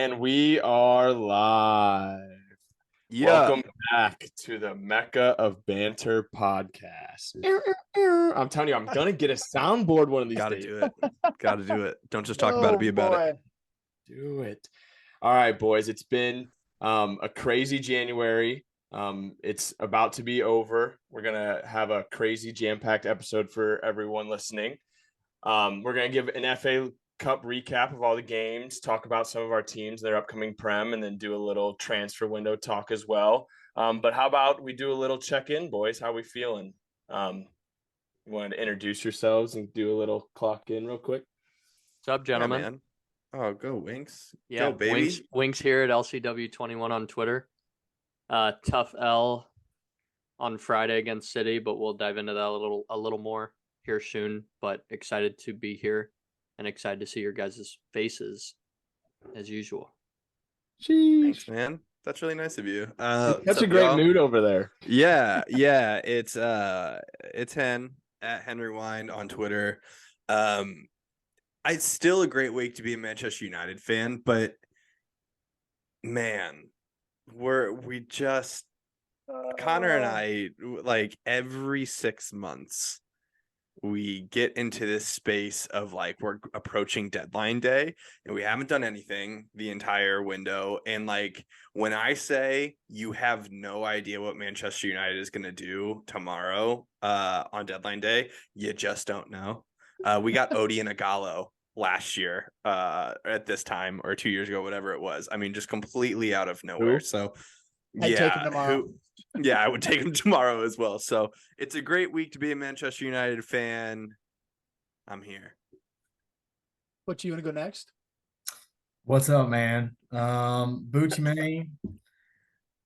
And we are live. Yeah. Welcome back to the Mecca of Banter podcast. I'm telling you, I'm going to get a soundboard one of these days. Gotta do it. Don't just talk about it, be about it. Do it. All right, boys. It's been a crazy January. It's about to be over. We're going to have a crazy jam-packed episode for everyone listening. We're going to give an FA Cup recap of all the games, talk about some of our teams, their upcoming Prem, and then do a little transfer window talk as well. But how about we do a little check-in, boys? How we feeling? You want to introduce yourselves and do a little clock in real quick? What's up, gentlemen? Yeah, man. Oh, go Winks. Yeah, go, baby. Winks here at LCW21 on Twitter. Tough L on Friday against City, but we'll dive into that a little more here soon. But excited to be here and excited to see your guys' faces as usual. Thanks, man. That's really nice of you. Such a great mood over there. Yeah. It's Hen at Henry Wine on Twitter. It's still a great week to be a Manchester United fan, but man, Connor and I, like, every 6 months we get into this space of, like, we're approaching deadline day and we haven't done anything the entire window. And, like, when I say you have no idea what Manchester United is going to do tomorrow on deadline day, you just don't know. We got Odie and Agallo last year at this time, or 2 years ago, whatever it was. I mean, just completely out of nowhere. So I'd take him tomorrow. I would take him tomorrow as well. So it's a great week to be a Manchester United fan. I'm here. What, you want to go next? What's up, man? Bucci Mane.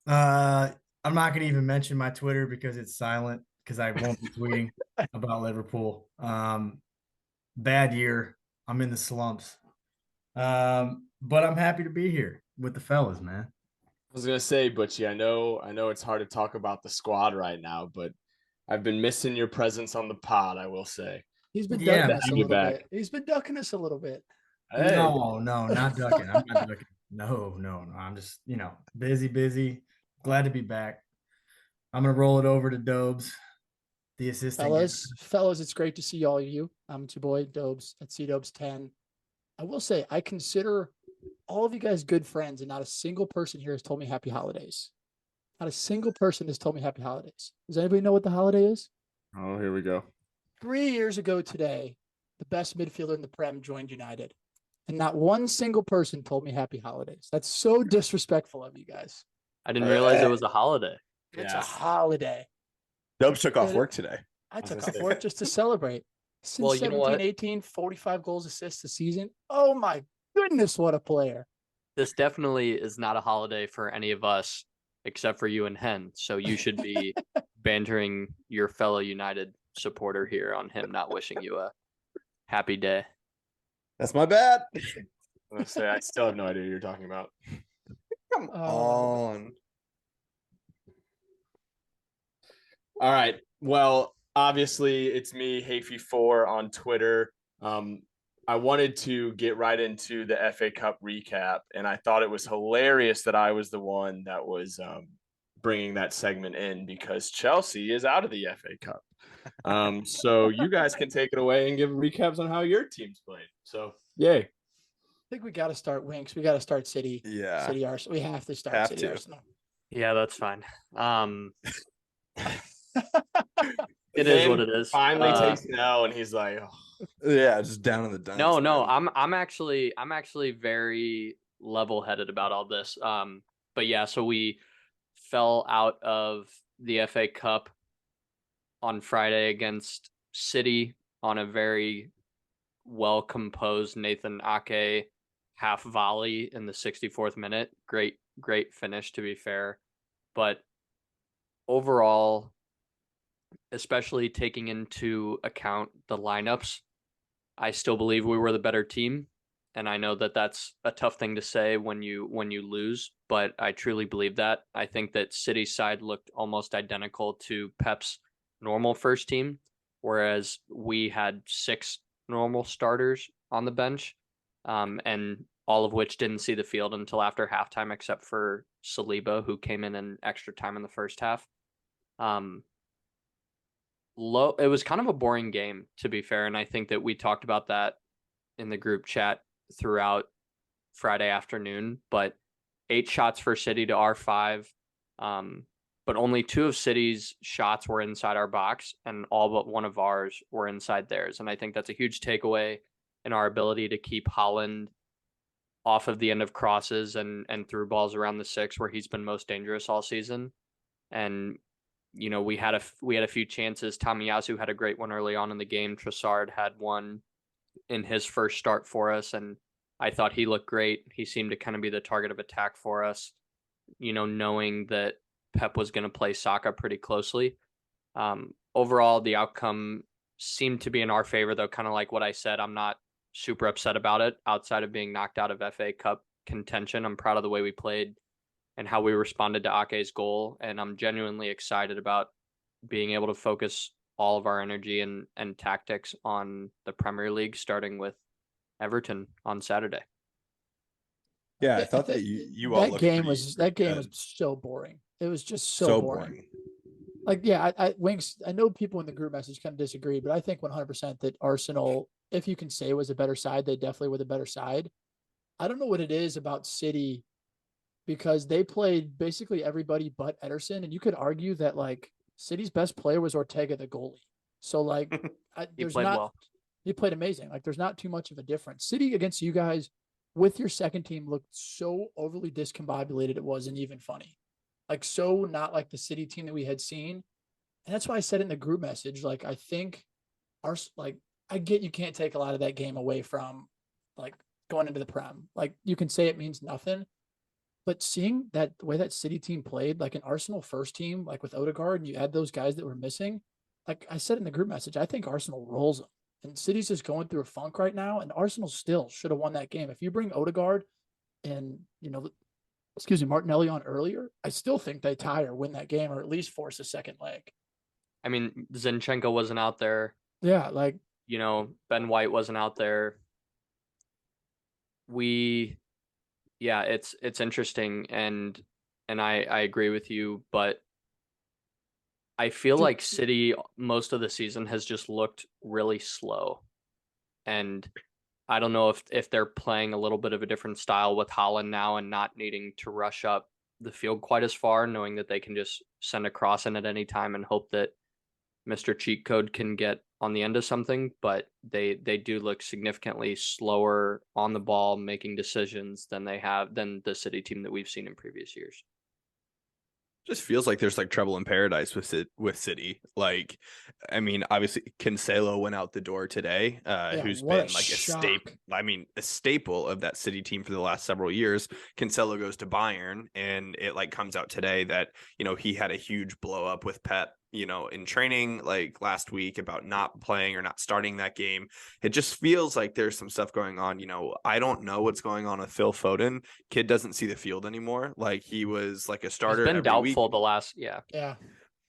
I'm not going to even mention my Twitter because it's silent, because I won't be tweeting about Liverpool. Bad year. I'm in the slumps. But I'm happy to be here with the fellas, man. I was gonna say, Butchie, I know it's hard to talk about the squad right now, but I've been missing your presence on the pod, I will say. He's been ducking us a little bit. He's been ducking us a little bit. Hey. No, not ducking. I'm not ducking. No. I'm just, busy. Glad to be back. I'm gonna roll it over to Dobes, the assistant. Fellas, it's great to see all of you. I'm your boy Dobes at CDobes10. I will say I consider all of you guys good friends, and not a single person here has told me happy holidays. Not a single person has told me happy holidays. Does anybody know what the holiday is? Oh, here we go. 3 years ago today, the best midfielder in the Prem joined United, and not one single person told me happy holidays. That's so disrespectful of you guys. I didn't realize it was a holiday. It's a holiday. Dobes took off work today. I took off work just to celebrate. Since Well, you know what? 18, 45 goals, assists a season. Oh, my goodness, what a player. This definitely is not a holiday for any of us except for you and Hen. So you should be bantering your fellow United supporter here on him not wishing you a happy day. That's my bad. I'm gonna say I still have no idea what you're talking about. Come on. All right. Well, obviously it's me, Hafey4 on Twitter. I wanted to get right into the FA Cup recap, and I thought it was hilarious that I was the one that was bringing that segment in because Chelsea is out of the FA Cup. So you guys can take it away and give recaps on how your team's played. So, yay. I think we got to start Winks. We got to start City. Yeah. City Arsenal. We have to start City Arsenal. Yeah, that's fine. It is what it is. Finally takes an L, and he's like, oh. Yeah, just down in the dumps. No. I'm actually very level-headed about all this. But yeah, so we fell out of the FA Cup on Friday against City on a very well-composed Nathan Ake half volley in the 64th minute. Great finish, to be fair. But overall, especially taking into account the lineups, I still believe we were the better team. And I know that that's a tough thing to say when you lose, but I truly believe that. I think that City's side looked almost identical to Pep's normal first team, whereas we had 6 normal starters on the bench. And all of which didn't see the field until after halftime, except for Saliba, who came in extra time in the first half. It was kind of a boring game, to be fair, and I think that we talked about that in the group chat throughout Friday afternoon. But 8 shots for City to our 5, but only 2 of City's shots were inside our box, and all but 1 of ours were inside theirs. And I think that's a huge takeaway in our ability to keep Haaland off of the end of crosses and through balls around the 6, where he's been most dangerous all season. And you know, we had a few chances. Tomiyasu had a great one early on in the game. Trossard had one in his first start for us, and I thought he looked great. He seemed to kind of be the target of attack for us, you know, knowing that Pep was going to play Saka pretty closely. Overall, the outcome seemed to be in our favor, though, kind of like what I said. I'm not super upset about it outside of being knocked out of FA Cup contention. I'm proud of the way we played and how we responded to Ake's goal, and I'm genuinely excited about being able to focus all of our energy and tactics on the Premier League, starting with Everton on Saturday. Yeah, I thought that you all that game was so boring. It was just so boring. Like, yeah, I Winks, I know people in the group message kind of disagree, but I think 100% that Arsenal, if you can say was a better side, they definitely were the better side. I don't know what it is about City, because they played basically everybody but Ederson, and you could argue that like City's best player was Ortega, the goalie. So like, He played amazing. Like, there's not too much of a difference. City against you guys with your second team looked so overly discombobulated it wasn't even funny. Like, so not like the City team that we had seen. And that's why I said in the group message, like, I think I get you can't take a lot of that game away from like going into the Prem. Like, you can say it means nothing, but seeing that the way that City team played, like an Arsenal first team, like with Odegaard, and you add those guys that were missing, like I said in the group message, I think Arsenal rolls them. And City's just going through a funk right now, and Arsenal still should have won that game. If you bring Odegaard and, Martinelli on earlier, I still think they tie or win that game, or at least force a second leg. I mean, Zinchenko wasn't out there. Yeah, like, you know, Ben White wasn't out there. It's interesting, and I agree with you, but I feel like City most of the season has just looked really slow. And I don't know if they're playing a little bit of a different style with Haaland now and not needing to rush up the field quite as far, knowing that they can just send a cross in at any time and hope that Mr. Cheat Code can get on the end of something. But they do look significantly slower on the ball, making decisions than the City team that we've seen in previous years. Just feels like there's like trouble in paradise with City. Like, I mean, obviously Cancelo went out the door today, who's been like a staple of that City team for the last several years. Cancelo goes to Bayern, and it like comes out today that, you know, he had a huge blow up with Pep, you know, in training like last week about not playing or not starting that game. It just feels like there's some stuff going on. You know, I don't know what's going on with Phil Foden. Kid doesn't see the field anymore. Like, he was like a starter. He's been doubtful week. The last, yeah.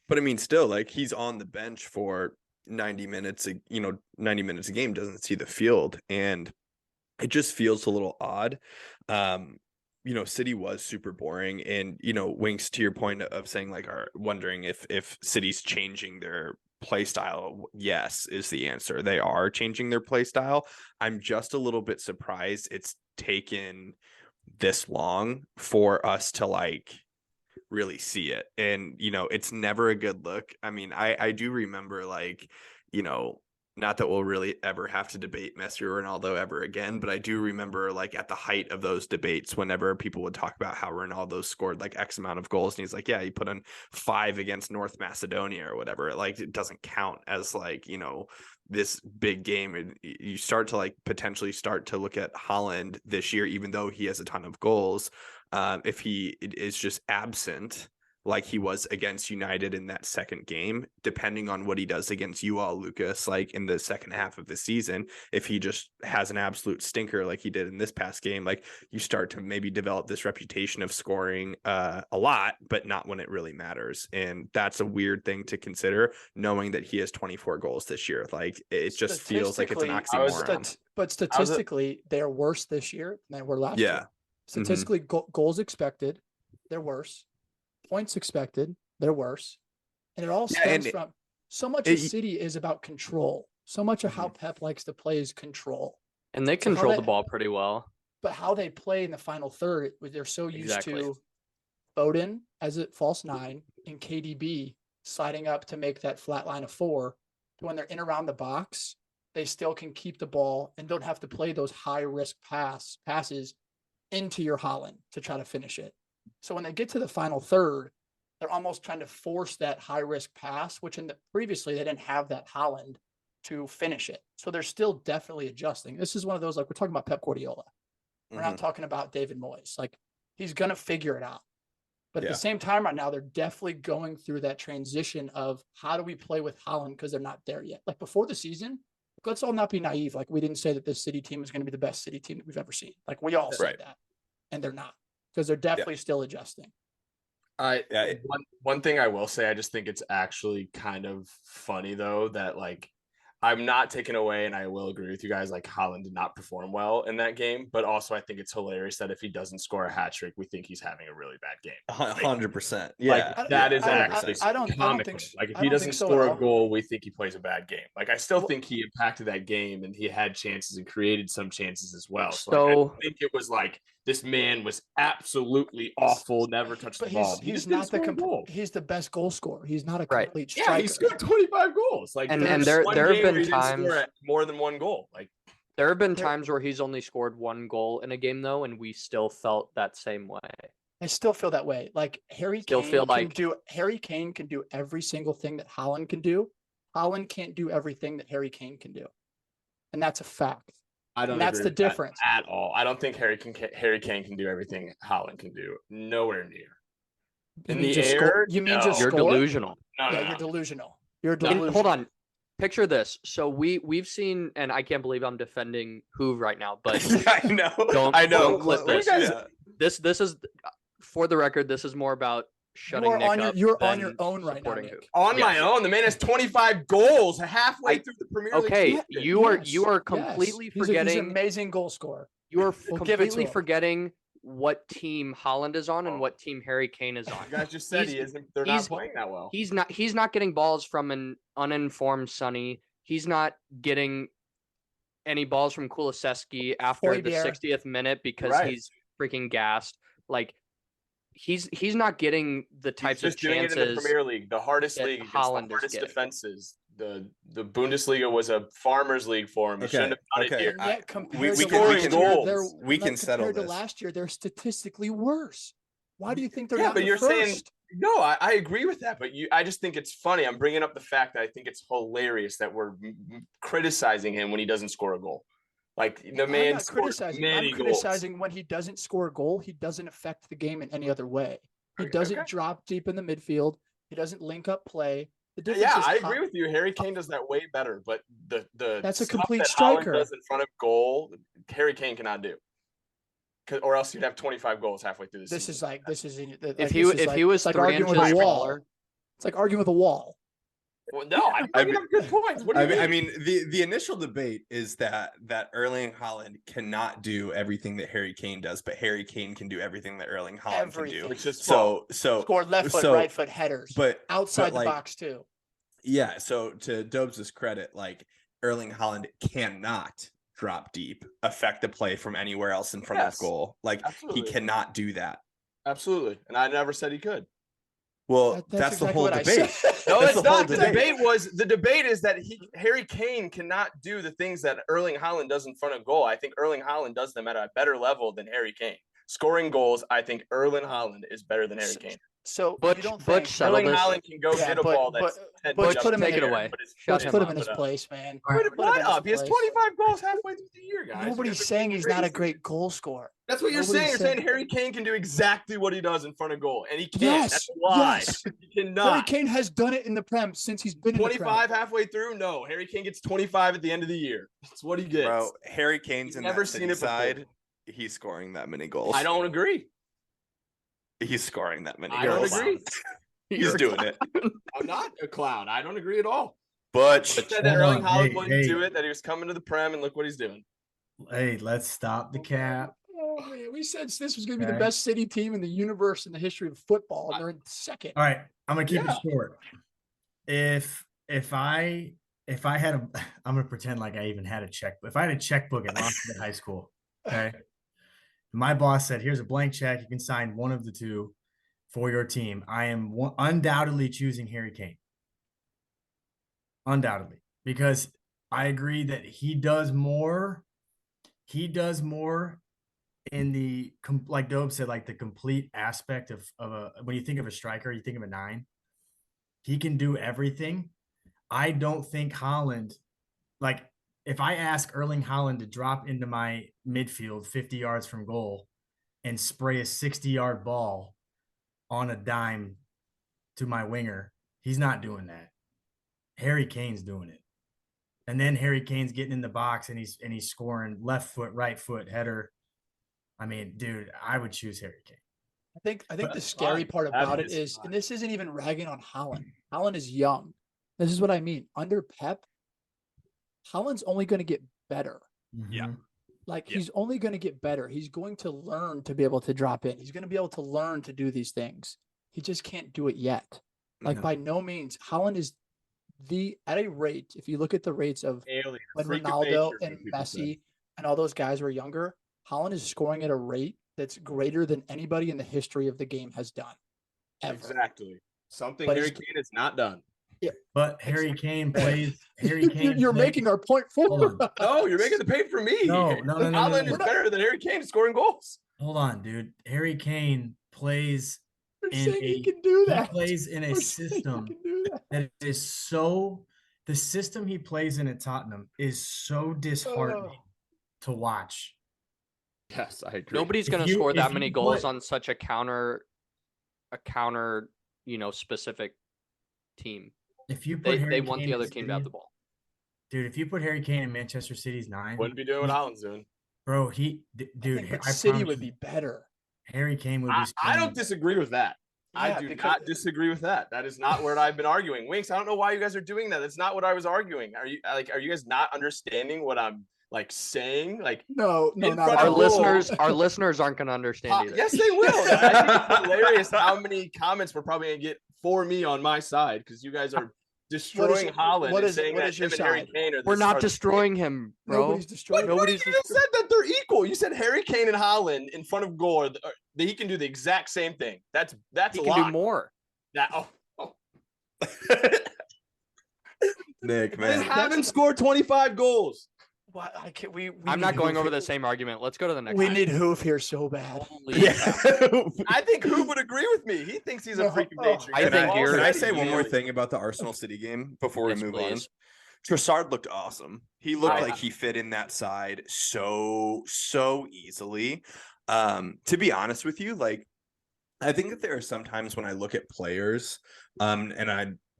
But I mean, still, like, he's on the bench for 90 minutes a game, doesn't see the field. And it just feels a little odd. You know, City was super boring, and, you know, Winks, to your point of saying like, are wondering if City's changing their play style. Yes, is the answer. They are changing their play style. I'm just a little bit surprised it's taken this long for us to like really see it. And, you know, it's never a good look. I mean, I do remember, like, you know, not that we'll really ever have to debate Messi or Ronaldo ever again, but I do remember, like, at the height of those debates, whenever people would talk about how Ronaldo scored like X amount of goals, and he's like, yeah, he put in 5 against North Macedonia or whatever. Like, it doesn't count as, like, you know, this big game. And you start to like potentially start to look at Haaland this year, even though he has a ton of goals. If he is just absent, like he was against United in that second game, depending on what he does against you all, Lucas, like in the second half of the season, if he just has an absolute stinker like he did in this past game, like you start to maybe develop this reputation of scoring a lot, but not when it really matters. And that's a weird thing to consider, knowing that he has 24 goals this year. Like it just feels like it's an oxymoron. But statistically, they're worse this year than they were last year. Statistically, goals expected, they're worse. Points expected, they're worse. And it all stems from so much of City is about control. So much of how Pep likes to play is control. And they control the ball pretty well. But how they play in the final third, they're so used to Foden as a false 9 and KDB sliding up to make that flat line of 4. When they're in around the box, they still can keep the ball and don't have to play those high risk passes into your Haaland to try to finish it. So when they get to the final third, they're almost trying to force that high risk pass, which previously they didn't have that Haaland to finish it. So they're still definitely adjusting. This is one of those, like we're talking about Pep Guardiola. We're not talking about David Moyes. Like he's going to figure it out. But at the same time right now, they're definitely going through that transition of how do we play with Haaland because they're not there yet. Like before the season, let's all not be naive. Like we didn't say that this City team is going to be the best City team that we've ever seen. Like we all said that. And they're not because they're definitely still adjusting. One thing I will say, I just think it's actually kind of funny though that like I'm not taking away, and I will agree with you guys, like Haaland did not perform well in that game, but also I think it's hilarious that if he doesn't score a hat trick, we think he's having a really bad game. 100%. Yeah. Like, that is actually I don't think so. Like if he doesn't score a goal, we think he plays a bad game. Like I still think he impacted that game and he had chances and created some chances as well. So like, I think it was like this man was absolutely awful, never touched the ball. He's not he's the best goal scorer. He's not a complete striker. Yeah, he scored 25 goals. Like and there have been times more than one goal. Like there have been times where he's only scored one goal in a game though, and we still felt that same way. I still feel that way. Like Harry Kane can do every single thing that Haaland can do. Haaland can't do everything that Harry Kane can do. And that's a fact. That's the difference at all. I don't think Harry Kane can do everything Haaland can do. Nowhere near. You mean just you're score? delusional. No. You're delusional. You're delusional. Hold on. Picture this. So we've seen, and I can't believe I'm defending Hoove right now, but I know. Don't clip this. This is, for the record, this is more about shutting Nick up. You're on your own right now, Nick. My own. The man has 25 goals halfway through the Premier League. Okay, you are completely forgetting. He's an amazing goal scorer. You are completely forgetting what team Haaland is on and what team Harry Kane is on. You guys just said he isn't. They're not playing that well. He's not getting balls from an uninformed Sonny. He's not getting any balls from Kulusevski after the 60th minute because he's freaking gassed. Like he's not getting the types of chances. Doing it in the Premier League, the hardest league, Haaland the hardest defenses. The Bundesliga was a farmers league for him. He shouldn't have done it here. We can settle this. Compared to last year, they're statistically worse. Why do you think they're not? But you're first? saying no. I agree with that, but I just think it's funny. I'm bringing up the fact that I think it's hilarious that we're criticizing him when he doesn't score a goal. Like the man scores many goals. I'm criticizing when he doesn't score a goal. He doesn't affect the game in any other way. He doesn't drop deep in the midfield. He doesn't link up play. I agree with you. Harry Kane does that way better, but that's a complete striker. Does in front of goal, Harry Kane cannot do. Or else you'd have 25 goals halfway through the season. If he was like 3 inches smaller, it's like arguing with a wall. Well, no, I mean, good points. What do you mean? I mean, the initial debate is that Erling Haaland cannot do everything that Harry Kane does, but Harry Kane can do everything that Erling Haaland can do. Which is so score left foot, right foot headers, but outside the box too. Yeah. So to Dobes' credit, like Erling Haaland cannot drop deep, affect the play from anywhere else in front of goal. Like he cannot do that. Absolutely, and I never said he could. Well, that's exactly the whole debate. No, it's not. The debate is that Harry Kane cannot do the things that Erling Haaland does in front of goal. I think Erling Haaland does them at a better level than Harry Kane. Scoring goals, I think Erling Haaland is better than Harry Kane. So Butch- you don't Butch think settled Erling this. Haaland can go Yeah, get a but- ball that's but- 10 Butch, feet put up him in take the it air, away. but it's Shut Butch him put up. him in his put up. place, man. All right. Put Put him what in his up? He has place. 25 goals halfway through the year, guys. You Nobody's guys are saying being he's not a crazy. great goal scorer. That's what you're Nobody's saying. You're saying- saying Harry Kane can do exactly what he does in front of goal, and he can't. Yes, That's a lie. yes. He Harry cannot. Kane has done it in the Prem since he's been in the Prem. 25 halfway through? No. Harry Kane gets 25 at the end of the year. That's what he gets. Bro, Harry Kane's You've in never that seen City it before. side. He's scoring that many goals. I don't agree. He's scoring that many I don't goals. agree. He's doing it. I'm not a clown. I don't agree at all. Butch. I said that Hold Erling on. Haaland Hey, wouldn't hey. do it, that he was coming to the Prem, and look what he's doing. Hey, let's stop the cap. Oh man, we said this was going to be the Okay. best City team in the universe in the history of football, and they're in second. All right, I'm gonna keep Yeah. it short. If I had a, I'm gonna pretend like I even had a checkbook. If I had a checkbook at Longford High School, okay, my boss said, "Here's a blank check. You can sign one of the two for your team." I am undoubtedly choosing Harry Kane. Undoubtedly, because I agree that he does more. He does more in the like Dobe said, like the complete aspect of a, when you think of a striker, you think of a 9. He can do everything. I don't think Haaland, like if I ask Erling Haaland to drop into my midfield 50 yards from goal and spray a 60-yard ball on a dime to my winger, he's not doing that. Harry Kane's doing it. And then Harry Kane's getting in the box and he's scoring left foot, right foot, header. I mean, dude, I would choose Harry Kane. I think the That's scary fine. part That about it is is, fine. and this isn't even ragging on Haaland. Haaland is young. This is what I mean. Under Pep, Haaland's only going to get better. Yeah. Mhm. Like Yeah. he's only going to get better. He's going to learn to be able to drop in. He's going to be able to learn to do these things. He just can't do it yet. Like No. by no means, Haaland is at a rate. If you look at the rates of Alien. when Freak of Ronaldo nature, and what people say. Messi and all those guys were younger, Haaland is scoring at a rate that's greater than anybody in the history of the game has done. Ever. Exactly. Something But Harry he's- Kane has not done. But Harry Kane plays. Harry Kane. You're plays- making our point Hold forward. on. No, you're making the pay for me. No. Haaland is We're not- better than Harry Kane scoring goals. Hold on, dude. Harry Kane plays. We're in saying a- he can do He that. plays in a We're saying he system can do that. that is so. The system he plays in at Tottenham is so disheartening to watch. Yes, I agree. Nobody's If going to you- score if that you many goals put- on such a counter, specific team. If you put They Harry want Kane the in other team to have City- the ball. Dude, if you put Harry Kane in Manchester City's 9, Wouldn't be doing what Haaland's doing. bro, I dude, think that I City promise would you, be better. Harry Kane would be. I don't scoring- disagree with that. I Yeah, do because- not disagree with that. That is not what I've been arguing. Winks, I don't know why you guys are doing that. That's not what I was arguing. Are you guys not understanding what I'm like saying? Like No, In not front at Our of all. listeners, our listeners aren't going to understand either. yes, they will. I think it's hilarious how many comments we're probably gonna get for me on my side because you guys are destroying Haaland what and is- saying what that is your him and Harry side? Kane are. We're not are- destroying him, bro. Nobody's destroyed. Nobody's You just said that they're equal. You said Harry Kane and Haaland in front of goal. That he can do the exact same thing. That's He a can lie. do more. That Nick, then man. have him score 25 goals. What? I can't. We I'm need not going Hoof over the here. same argument. Let's go to the next We one. need Hoof here so bad. Holy cow. I think who would agree with me? He thinks he's a No, freak of oh, nature. I Guys, think all you're- Can I said say he one more really- thing about the Arsenal City game before we Yes, move please. on? Trossard looked awesome. He looked I- like he fit in that side so easily. To be honest with you, like I think that there are some times when I look at players,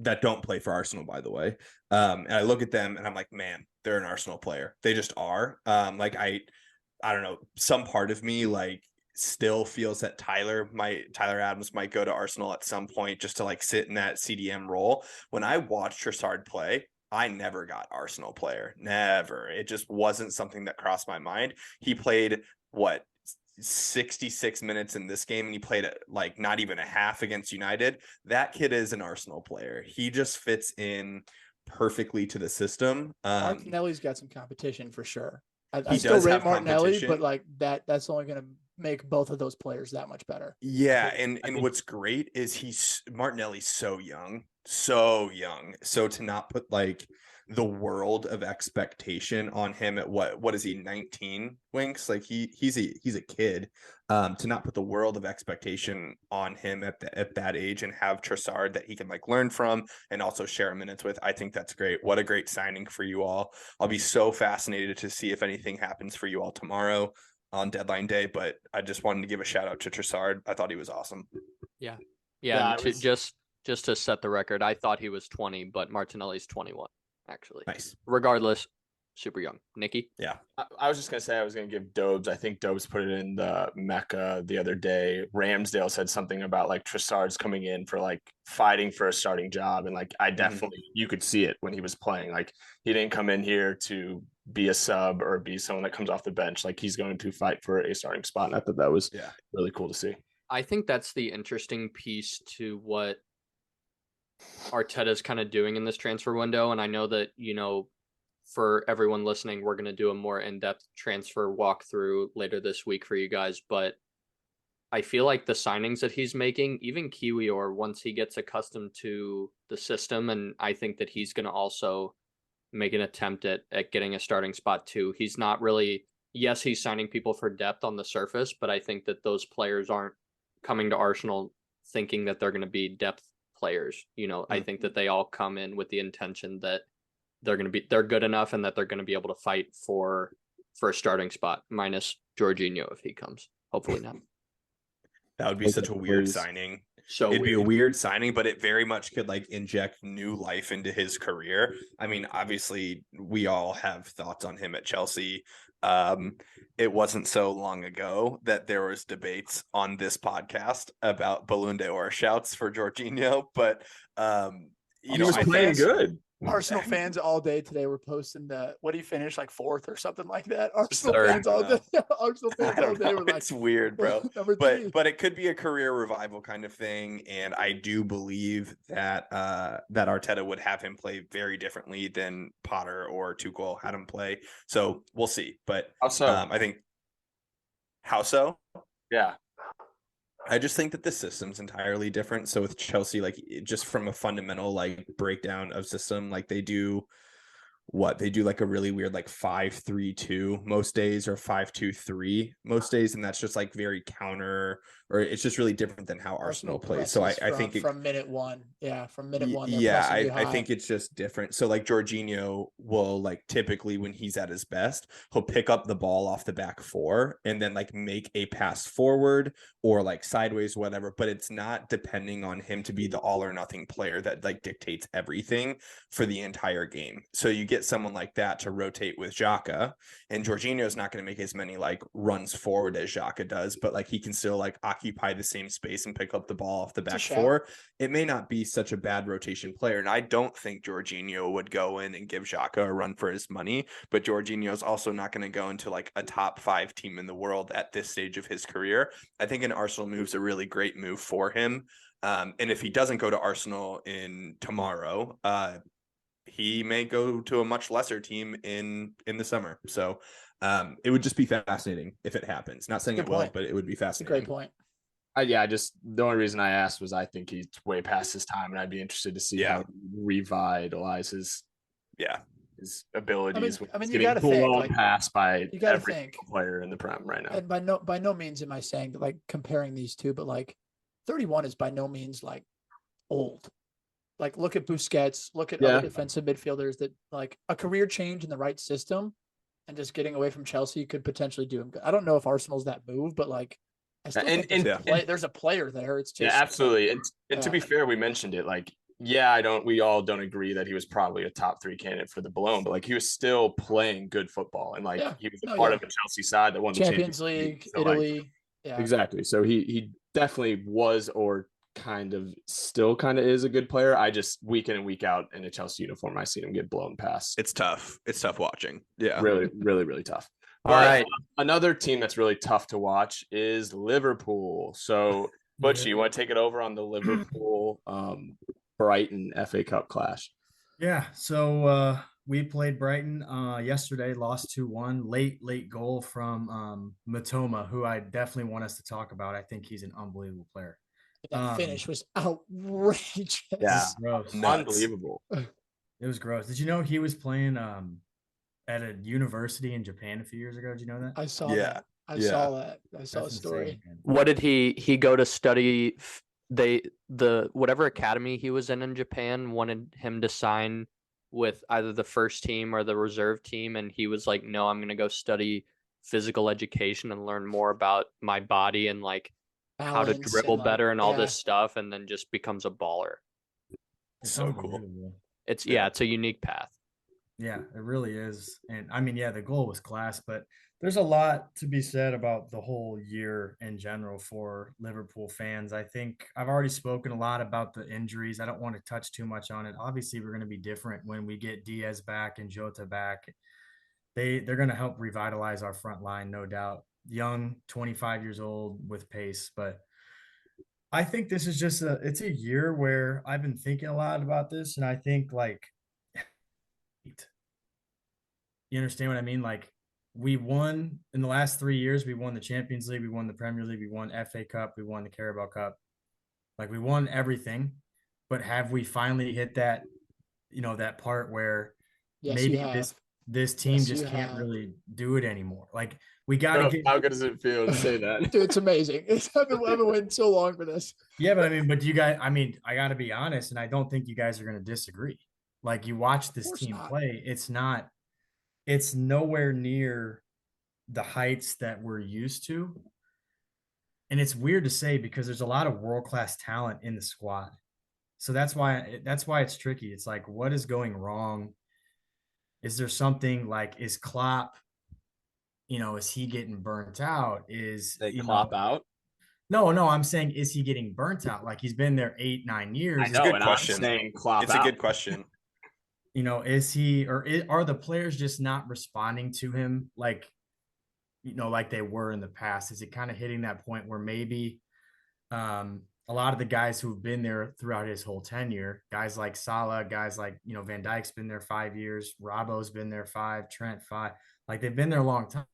that don't play for Arsenal, by the way. And I look at them and I'm like, man, they're an Arsenal player. They just are. Like I don't know, some part of me like still feels that Tyler Adams might go to Arsenal at some point just to like sit in that CDM role. When I watched Trossard play, I never got Arsenal player. Never. It just wasn't something that crossed my mind. He played 66 minutes in this game and he played like not even a half against United. That kid is an Arsenal player. He just fits in perfectly to the system. Martinelli's got some competition for sure. I He still does rate have Martinelli, competition. but like that's only going to make both of those players that much better. Yeah, I and think- what's great is Martinelli's so young. So to not put like the world of expectation on him at what is he, 19, Winks? Like he's a kid. To not put the world of expectation on him at that age and have Trossard that he can like learn from and also share minutes with, I think that's great. What a great signing for you all. I'll be so fascinated to see if anything happens for you all tomorrow on deadline day, but I just wanted to give a shout out to Trossard. I thought he was awesome. Yeah, Yeah, and just to set the record, I thought he was 20, but Martinelli's 21, actually. Nice. Regardless, super young. Nikki? Yeah. I was just going to say I was going to give Dobes. I think Dobes put it in the Mecca the other day. Ramsdale said something about like Trossard's coming in for like fighting for a starting job. And like I definitely, you could see it when he was playing. Like he didn't come in here to be a sub or be someone that comes off the bench. Like he's going to fight for a starting spot. And I thought that was really cool to see. I think that's the interesting piece to what Arteta's kind of doing in this transfer window. And I know that, for everyone listening, we're going to do a more in-depth transfer walkthrough later this week for you guys. But I feel like the signings that he's making, even Kiwior, once he gets accustomed to the system, and I think that he's going to also make an attempt at getting a starting spot too. He's not really, yes, he's signing people for depth on the surface, but I think that those players aren't coming to Arsenal thinking that they're going to be depth players. I think that they all come in with the intention that they're good enough and that they're going to be able to fight for a starting spot, minus Jorginho if he comes. Hopefully not. That would be such a weird signing. So it'd be a weird signing, but it very much could like inject new life into his career. I mean, obviously we all have thoughts on him at Chelsea. It wasn't so long ago that there was debates on this podcast about Ballon d'Or shouts for Jorginho, but he was playing good. Arsenal fans all day today were posting that. What did he finish, like 4th or something like that? Arsenal Third, fans all day. Arsenal fans all day were like, it's weird, bro. number 3. But it could be a career revival kind of thing, and I do believe that that Arteta would have him play very differently than Potter or Tuchel had him play. So we'll see. But How so? I think how so? Yeah. I just think that the system's entirely different. So with Chelsea, like just from a fundamental like breakdown of system, like they do like a really weird like 5-3-2 most days or 5-2-3 most days, and that's just like very counter, or it's just really different than how Arsenal plays. So I think from minute one, from minute one, I think it's just different. So like Jorginho will like typically when he's at his best, he'll pick up the ball off the back 4 and then like make a pass forward or like sideways, whatever. But it's not depending on him to be the all or nothing player that like dictates everything for the entire game. So you get someone like that to rotate with Xhaka, and Jorginho's not going to make as many like runs forward as Xhaka does, but like he can still like occupy the same space and pick up the ball off the back 4. It may not be such a bad rotation player, and I don't think Jorginho would go in and give Xhaka a run for his money, but Jorginho's also not going to go into like a top 5 team in the world at this stage of his career. I think an Arsenal move's a really great move for him. And if he doesn't go to Arsenal in tomorrow, he may go to a much lesser team in the summer. So it would just be fascinating if it happens. Not saying it will, but it would be fascinating. Great point. The only reason I asked was I think he's way past his time, and I'd be interested to see how he revitalizes his abilities. I mean, you got to think passed by every think player in the Prem right now. And by no means am I saying that like comparing these two, but like 31 is by no means like old. Like look at Busquets, look at other defensive midfielders that like a career change in the right system and just getting away from Chelsea could potentially do him good. I don't know if Arsenal's that move, but like I still think there's a player there. It's just absolutely. And to be fair, we mentioned it. Like, we all don't agree that he was probably a top 3 candidate for the Ballon, but like he was still playing good football, and like he was a part of a Chelsea side that won the Champions League, so, Italy. Exactly. So he definitely was, or still is a good player. I just week in and week out in a Chelsea uniform, I see him get blown past. It's tough watching. Yeah. Really, really, really tough. All right. Another team that's really tough to watch is Liverpool. So Butch, you want to take it over on the Liverpool Brighton FA Cup clash? Yeah. So we played Brighton yesterday, lost 2-1. Late goal from Matoma, who I definitely want us to talk about. I think he's an unbelievable player. That finish was outrageous. Yeah, unbelievable. It was gross. Did you know he was playing at a university in Japan a few years ago? Did you know that? I saw Yeah. that. I Yeah. saw that. I saw a That's story. insane, man. What did he go to study? The whatever academy he was in Japan wanted him to sign with either the first team or the reserve team, and he was like, "No, I'm going to go study physical education and learn more about my body and like how to Balance dribble and like, better and all yeah. this stuff," and then just becomes a baller. It's So cool. unbelievable. It's Yeah. it's a unique path. Yeah, it really is. And I mean, yeah, the goal was class, but there's a lot to be said about the whole year in general for Liverpool fans. I think I've already spoken a lot about the injuries. I don't want to touch too much on it. Obviously, we're going to be different when we get Diaz back and Jota back. They're going to help revitalize our front line, no doubt. Young, 25 years old with pace, but I think this is just it's a year where I've been thinking a lot about this, and I think like you understand what I mean? Like we won in the last 3 years, we won the Champions League, we won the Premier League, we won FA Cup, we won the Carabao Cup. Like we won everything, but have we finally hit that, that part where Yes, you maybe have. this team Yes, just you can't have. really do it anymore? Like we got to Bro, get. how good does it feel to say that? Dude, it's amazing. I've been waiting so long for this. Yeah, but but you guys, I mean, I got to be honest, and I don't think you guys are going to disagree. Like you watch this course team not. play, it's nowhere near the heights that we're used to. And it's weird to say because there's a lot of world-class talent in the squad. So that's why it's tricky. It's like, what is going wrong? Is there something like, is Klopp, is he getting burnt out? They clop out. No, I'm saying, is he getting burnt out? Like he's been there 8-9 years. I know, good and question. I'm saying clop It's out. a good question. Is he, are the players just not responding to him like they were in the past? Is it kind of hitting that point where maybe a lot of the guys who've been there throughout his whole tenure, guys like Salah, guys like, Van Dijk's been there 5 years, Robbo's been there 5, Trent 5, like they've been there a long time.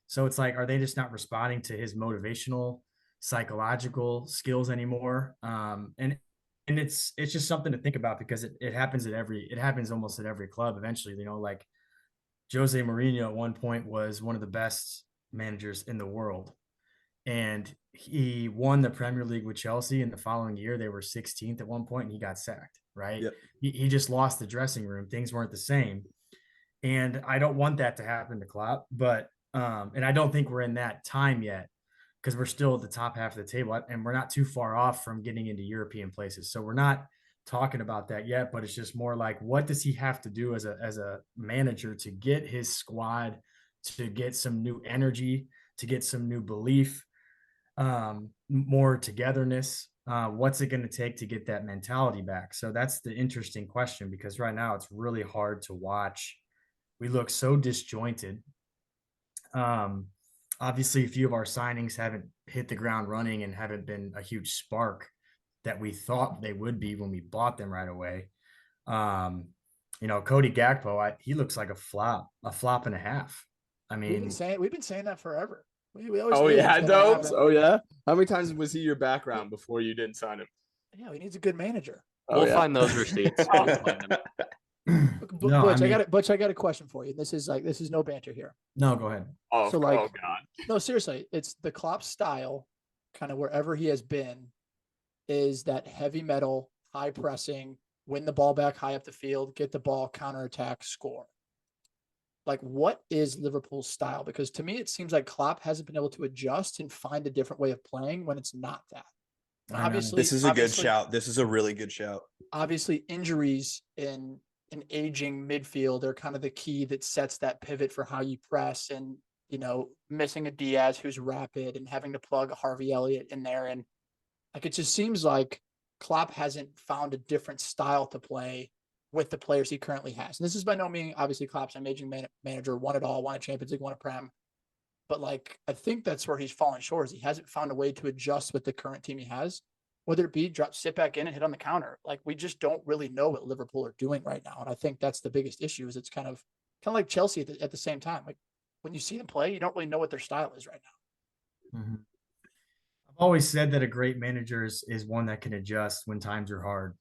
So it's like, are they just not responding to his motivational, psychological skills anymore? And it's just something to think about because it happens almost at every club eventually, like Jose Mourinho at one point was one of the best managers in the world. And he won the Premier League with Chelsea. And the following year, they were 16th at one point and he got sacked, right? Yep. He just lost the dressing room. Things weren't the same. And I don't want that to happen to Klopp, but and I don't think we're in that time yet because we're still at the top half of the table and we're not too far off from getting into European places. So we're not talking about that yet, but it's just more like, what does he have to do as a manager to get his squad to get some new energy, to get some new belief, more togetherness? What's it going to take to get that mentality back? So that's the interesting question because right now it's really hard to watch. We look so disjointed. Obviously, a few of our signings haven't hit the ground running and haven't been a huge spark that we thought they would be when we bought them right away. Cody Gakpo, he looks like a flop and a half. I mean, we've been saying that forever. We always Oh knew it yeah, was gonna Dobes. happen. Oh yeah. How many times was he your background before you didn't sign him? Yeah, he needs a good manager. Oh, We'll yeah. find those receipts. We'll find them. No, Butch, I got a question for you. This is no banter here. No, go ahead. Oh, So, like- oh God. No, seriously, it's the Klopp style, kind of wherever he has been, is that heavy metal, high pressing, win the ball back high up the field, get the ball, counterattack, score. Like, what is Liverpool's style? Because to me, it seems like Klopp hasn't been able to adjust and find a different way of playing when it's not that. And I know. obviously, This is a good obviously- shout. This is a really good shout. Obviously, injuries in an aging midfield are kind of the key that sets that pivot for how you press, and missing a Diaz who's rapid and having to plug a Harvey Elliott in there. And like, it just seems like Klopp hasn't found a different style to play with the players he currently has. And this is by no means, obviously, Klopp's an amazing manager, won it all, won a Champions League, won a Prem. But like, I think that's where he's fallen short, is he hasn't found a way to adjust with the current team he has, whether it be sit back in and hit on the counter. Like, we just don't really know what Liverpool are doing right now. And I think that's the biggest issue, is it's kind of like Chelsea at the same time. Like, when you see them play, you don't really know what their style is right now. Mm-hmm. I've always said that a great manager is one that can adjust when times are hard.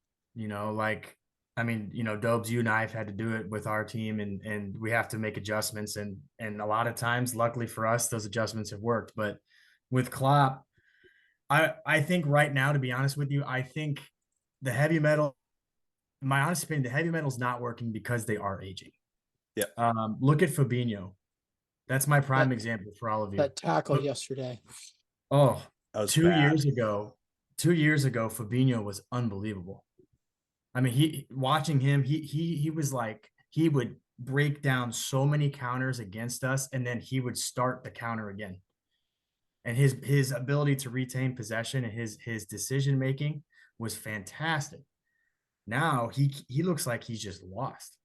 I mean, Dobes, you and I have had to do it with our team, and we have to make adjustments, and a lot of times, luckily for us, those adjustments have worked. But with Klopp, I think right now, to be honest with you, I think the heavy metal, in my honest opinion, the heavy metal is not working because they are aging. Yeah. Look at Fabinho. That's my prime example for all of you. That tackle yesterday. Oh, That was 2 bad. years ago, Fabinho was unbelievable. I mean, watching him, he was like, he would break down so many counters against us, and then he would start the counter again. And his ability to retain possession and his decision making was fantastic. Now he looks like he's just lost.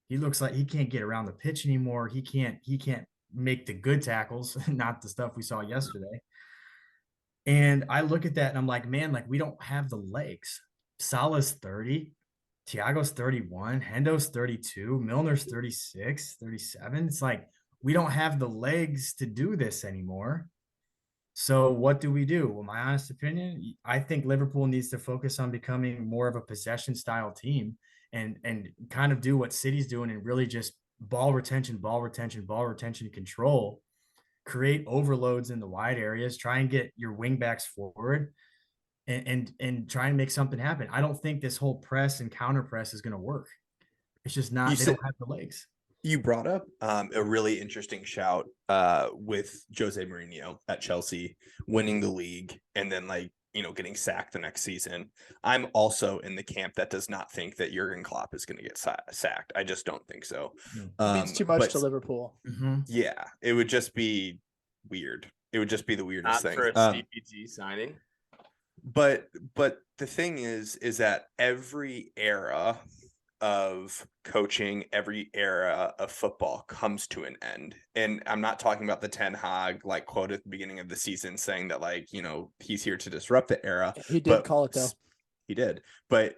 He looks like he can't get around the pitch anymore. He can't make the good tackles, not the stuff we saw yesterday. And I look at that and I'm like, man, like we don't have the legs. Salah's 30, Thiago's 31, Hendo's 32, Milner's 36, 37. It's like we don't have the legs to do this anymore. So what do we do? Well, my honest opinion, I think Liverpool needs to focus on becoming more of a possession style team and kind of do what City's doing and really just ball retention, control, create overloads in the wide areas, try and get your wing backs forward and try and make something happen. I don't think this whole press and counter press is going to work. It's just not, they don't have the legs. You brought up a really interesting shout with Jose Mourinho at Chelsea winning the league and then getting sacked the next season. I'm also in the camp that does not think that Jurgen Klopp is going to get sacked. I just don't think so. It means too much to Liverpool. Yeah, it would just be weird. It would just be the weirdest Not thing. for a CPG signing. But the thing is that every era of coaching, every era of football comes to an end. And I'm not talking about the Ten Hag quote at the beginning of the season saying that he's here to disrupt the era. He did call it though. He did. But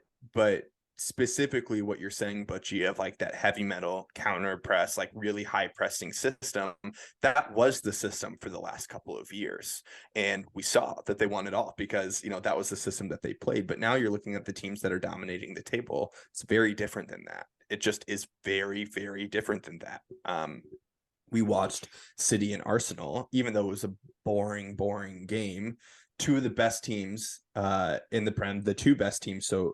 specifically what you're saying, Butchie, of that heavy metal counter press, really high pressing system, that was the system for the last couple of years. And we saw that they won it all because, that was the system that they played. But now you're looking at the teams that are dominating the table. It's very different than that. It just is very, very different than that. We watched City and Arsenal, even though it was a boring game, two of the best teams in the Prem, the two best teams. So,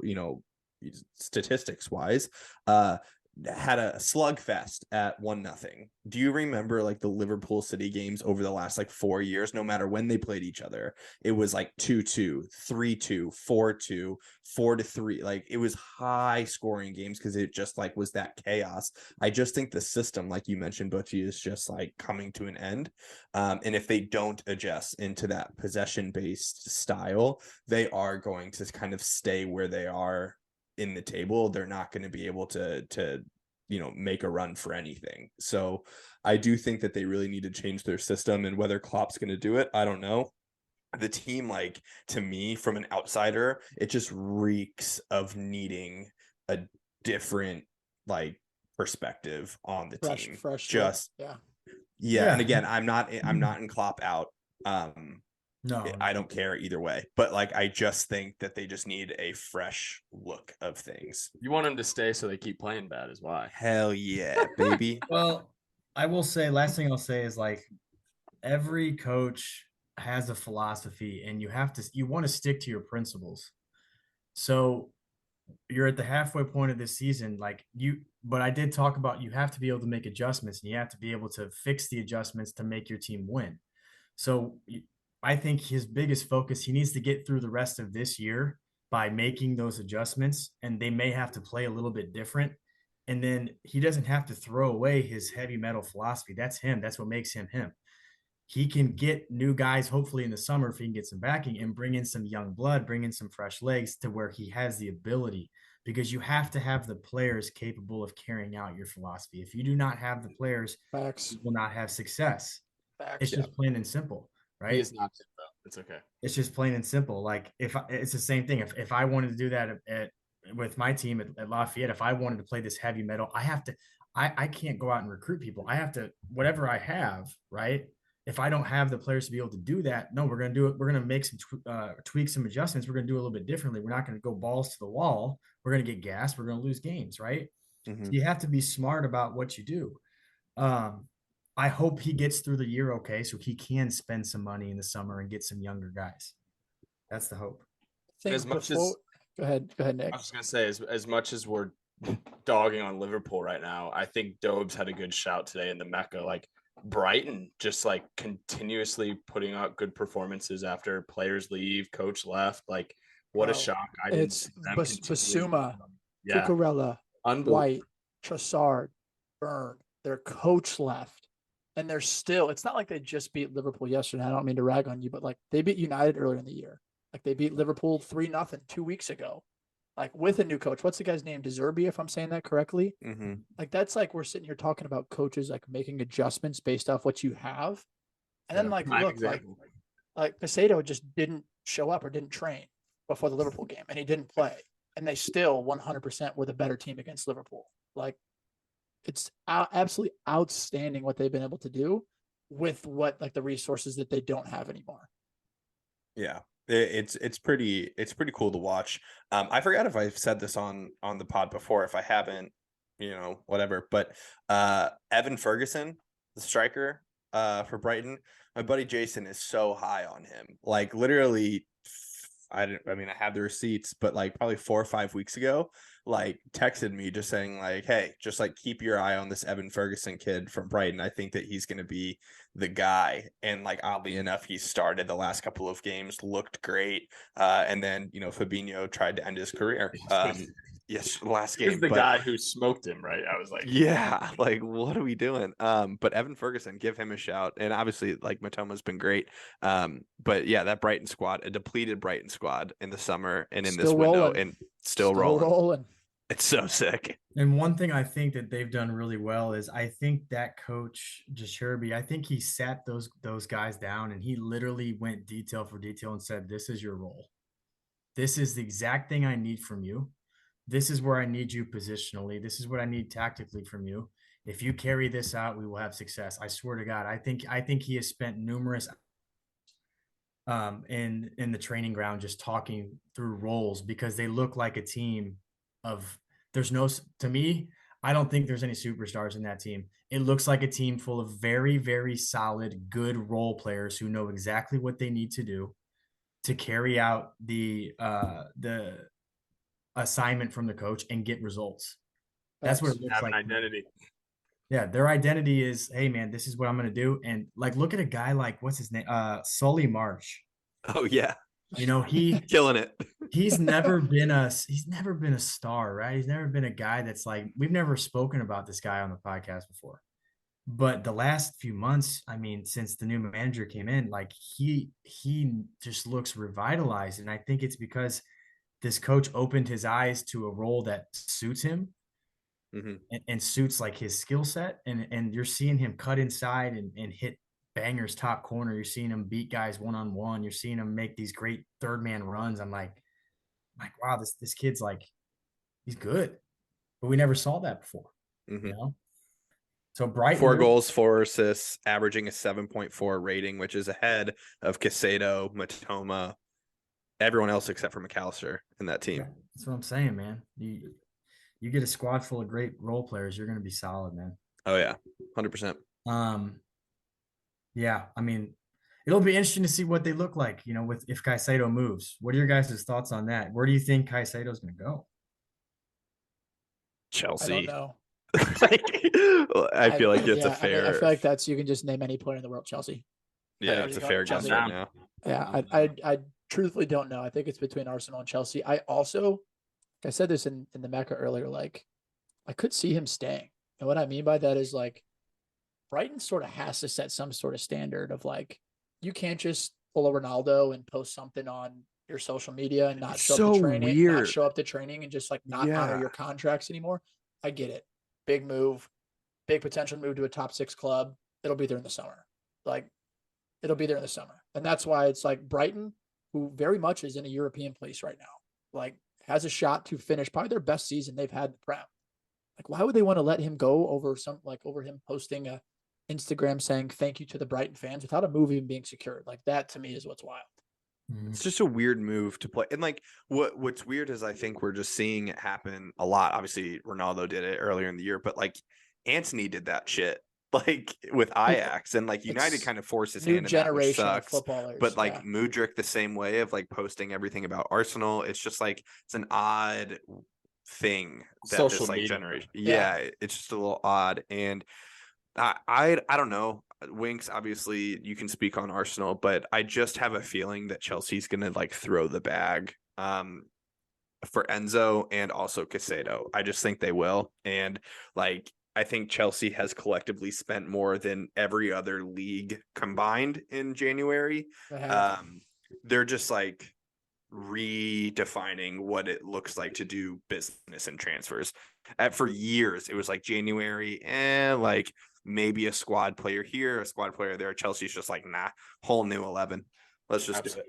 statistics wise, had a slugfest at 1-0. Do you remember the Liverpool City games over the last 4 years? No matter when they played each other, it was 2-2, 3-2, 4-2, 4-3. It was high scoring games because it just was that chaos. I just think the system, like you mentioned, Butchie, is just coming to an end. And if they don't adjust into that possession based style, they are going to kind of stay where they are in the table. They're not going to be able to make a run for anything. So I do think that they really need to change their system, and whether Klopp's going to do it, I don't know. The team, to me, from an outsider, it just reeks of needing a different perspective on the team. Fresh. Just yeah. And again, I'm not in Klopp out. No, I don't care either way. But I just think that they just need a fresh look of things. You want them to stay so they keep playing bad is why. Hell yeah, baby. Well, I will say, last thing I'll say is every coach has a philosophy and you want to stick to your principles. So you're at the halfway point of this season, but I did talk about you have to be able to make adjustments and you have to be able to fix the adjustments to make your team win. So I think his biggest focus, he needs to get through the rest of this year by making those adjustments, and they may have to play a little bit different. And then he doesn't have to throw away his heavy metal philosophy. That's him. That's what makes him him. He can get new guys, hopefully in the summer, if he can get some backing and bring in some young blood, bring in some fresh legs to where he has the ability, because you have to have the players capable of carrying out your philosophy. If you do not have the players, you will not have success. It's just plain and simple. Right? It's not simple. It's okay. It's just plain and simple. It's the same thing. If I wanted to do that with my team at Lafayette, if I wanted to play this heavy metal, I can't go out and recruit people. I have to, whatever I have, right? If I don't have the players to be able to do that, no, we're going to do it. We're going to make some tweak some adjustments. We're going to do it a little bit differently. We're not going to go balls to the wall. we're going to get gassed. We're going to lose games, right? Mhm. So you have to be smart about what you do. I hope he gets through the year okay, so he can spend some money in the summer and get some younger guys. That's the hope. I think As much before, as go ahead, Nick. I was gonna say, as much as we're dogging on Liverpool right now, I think Dobes had a good shout today in the Mecca. Like Brighton, just like continuously putting out good performances after players leave, coach left. Like what a Bro, shock! I didn't it's see them continuing. Basuma, Yeah, Cucurella, unbelievable. White, Trossard, Burn. Their coach left, and they're still. It's not like they just beat Liverpool yesterday. I don't mean to rag on you, but like they beat United earlier in the year. Like they beat Liverpool 3-0 2 weeks ago. Like with a new coach. What's the guy's name? De Zerbi, if I'm saying that correctly. Mhm. Like that's like we're sitting here talking about coaches like making adjustments based off what you have, and then like Prime look example. like Casado just didn't show up or didn't train before the Liverpool game, and he didn't play, and they still 100% were the better team against Liverpool. Like it's absolutely outstanding what they've been able to do with what like the resources that they don't have anymore. Yeah. It's pretty cool to watch. I forgot if I've said this on the pod before. If I haven't, whatever. But Evan Ferguson, the striker for Brighton, my buddy Jason is so high on him. Like literally, I have the receipts, but like probably 4 or 5 weeks ago, like texted me just saying like, hey, just like keep your eye on this Evan Ferguson kid from Brighton. I think that he's going to be the guy. And like, oddly enough, he started the last couple of games, looked great. And then, Fabinho tried to end his career. Yes, last game. He's the guy who smoked him, right? I was like, yeah, like what are we doing? But Evan Ferguson, give him a shout. And obviously, like Matoma's been great. But yeah, that Brighton squad, a depleted Brighton squad in the summer and in Still this window, rolling. and still rolling. It's so sick. And one thing I think that they've done really well is I think that coach Jasherby, I think he sat those guys down and he literally went detail for detail and said, "This is your role. This is the exact thing I need from you. This is where I need you positionally. This is what I need tactically from you. If you carry this out, we will have success." I swear to God, I think he has spent numerous in the training ground just talking through roles because they look like a team of to me, I don't think there's any superstars in that team. It looks like a team full of very, very solid, good role players who know exactly what they need to do to carry out the assignment from the coach and get results. That's what it looks have like. an identity. Yeah, their identity is, hey man, this is what I'm gonna do. And like look at a guy like what's his name? Sully March. Oh yeah. He Killing it. he's never been a star, right? He's never been a guy that's like we've never spoken about this guy on the podcast before. But the last few months, I mean, since the new manager came in, like he just looks revitalized. And I think it's because this coach opened his eyes to a role that suits him and suits like his skill set. And you're seeing him cut inside and hit bangers top corner. You're seeing him beat guys one-on-one. You're seeing him make these great third man runs. I'm like, wow, this kid's like, he's good, but we never saw that before, So Brighton 4 goals, 4 assists, averaging a 7.4 rating, which is ahead of Casado, Matoma, everyone else except for McAllister in that team. Yeah, that's what I'm saying, man. You get a squad full of great role players, you're going to be solid, man. Oh yeah, 100%. Yeah, I mean, it'll be interesting to see what they look like, with if Caicedo moves. What are your guys' thoughts on that? Where do you think Caicedo's going to go? Chelsea. I don't know. I feel like it's a fair. I feel like that's you can just name any player in the world. Chelsea. Yeah, it's a fair guess right now. Yeah, I truthfully don't know. I think it's between Arsenal and Chelsea. I said this in the Mecca earlier. Like, I could see him staying, and what I mean by that is like, Brighton sort of has to set some sort of standard of like, you can't just pull a Ronaldo and post something on your social media and not show up to training, not show up to training and just like not honor your contracts anymore. I get it. Big move, big potential move to a top 6 club. It'll be there in the summer. Like, it'll be there in the summer. And that's why it's like Brighton, who very much is in a European place right now, like has a shot to finish probably their best season they've had in the Prem. Like, why would they want to let him go over him posting a Instagram saying thank you to the Brighton fans without a move even being secured? Like, that to me is what's wild. It's just a weird move to play. And like what's weird is I think we're just seeing it happen a lot. Obviously, Ronaldo did it earlier in the year, but like Antony did that shit like with Ajax, and like United It's kind of forced his new hand in that, which generation of sucks. footballers. But like Mudryk the same way of like posting everything about Arsenal. It's just like it's an odd thing that Social this like media. generation. Yeah. Yeah, it's just a little odd. And I don't know. Winks, obviously you can speak on Arsenal, but I just have a feeling that Chelsea's gonna like throw the bag for Enzo and also Casado. I just think they will. And like I think Chelsea has collectively spent more than every other league combined in January. They're just like redefining what it looks like to do business and transfers. For years, it was like January and like maybe a squad player here, a squad player there. Chelsea's just like, nah, whole new 11. Let's just do it.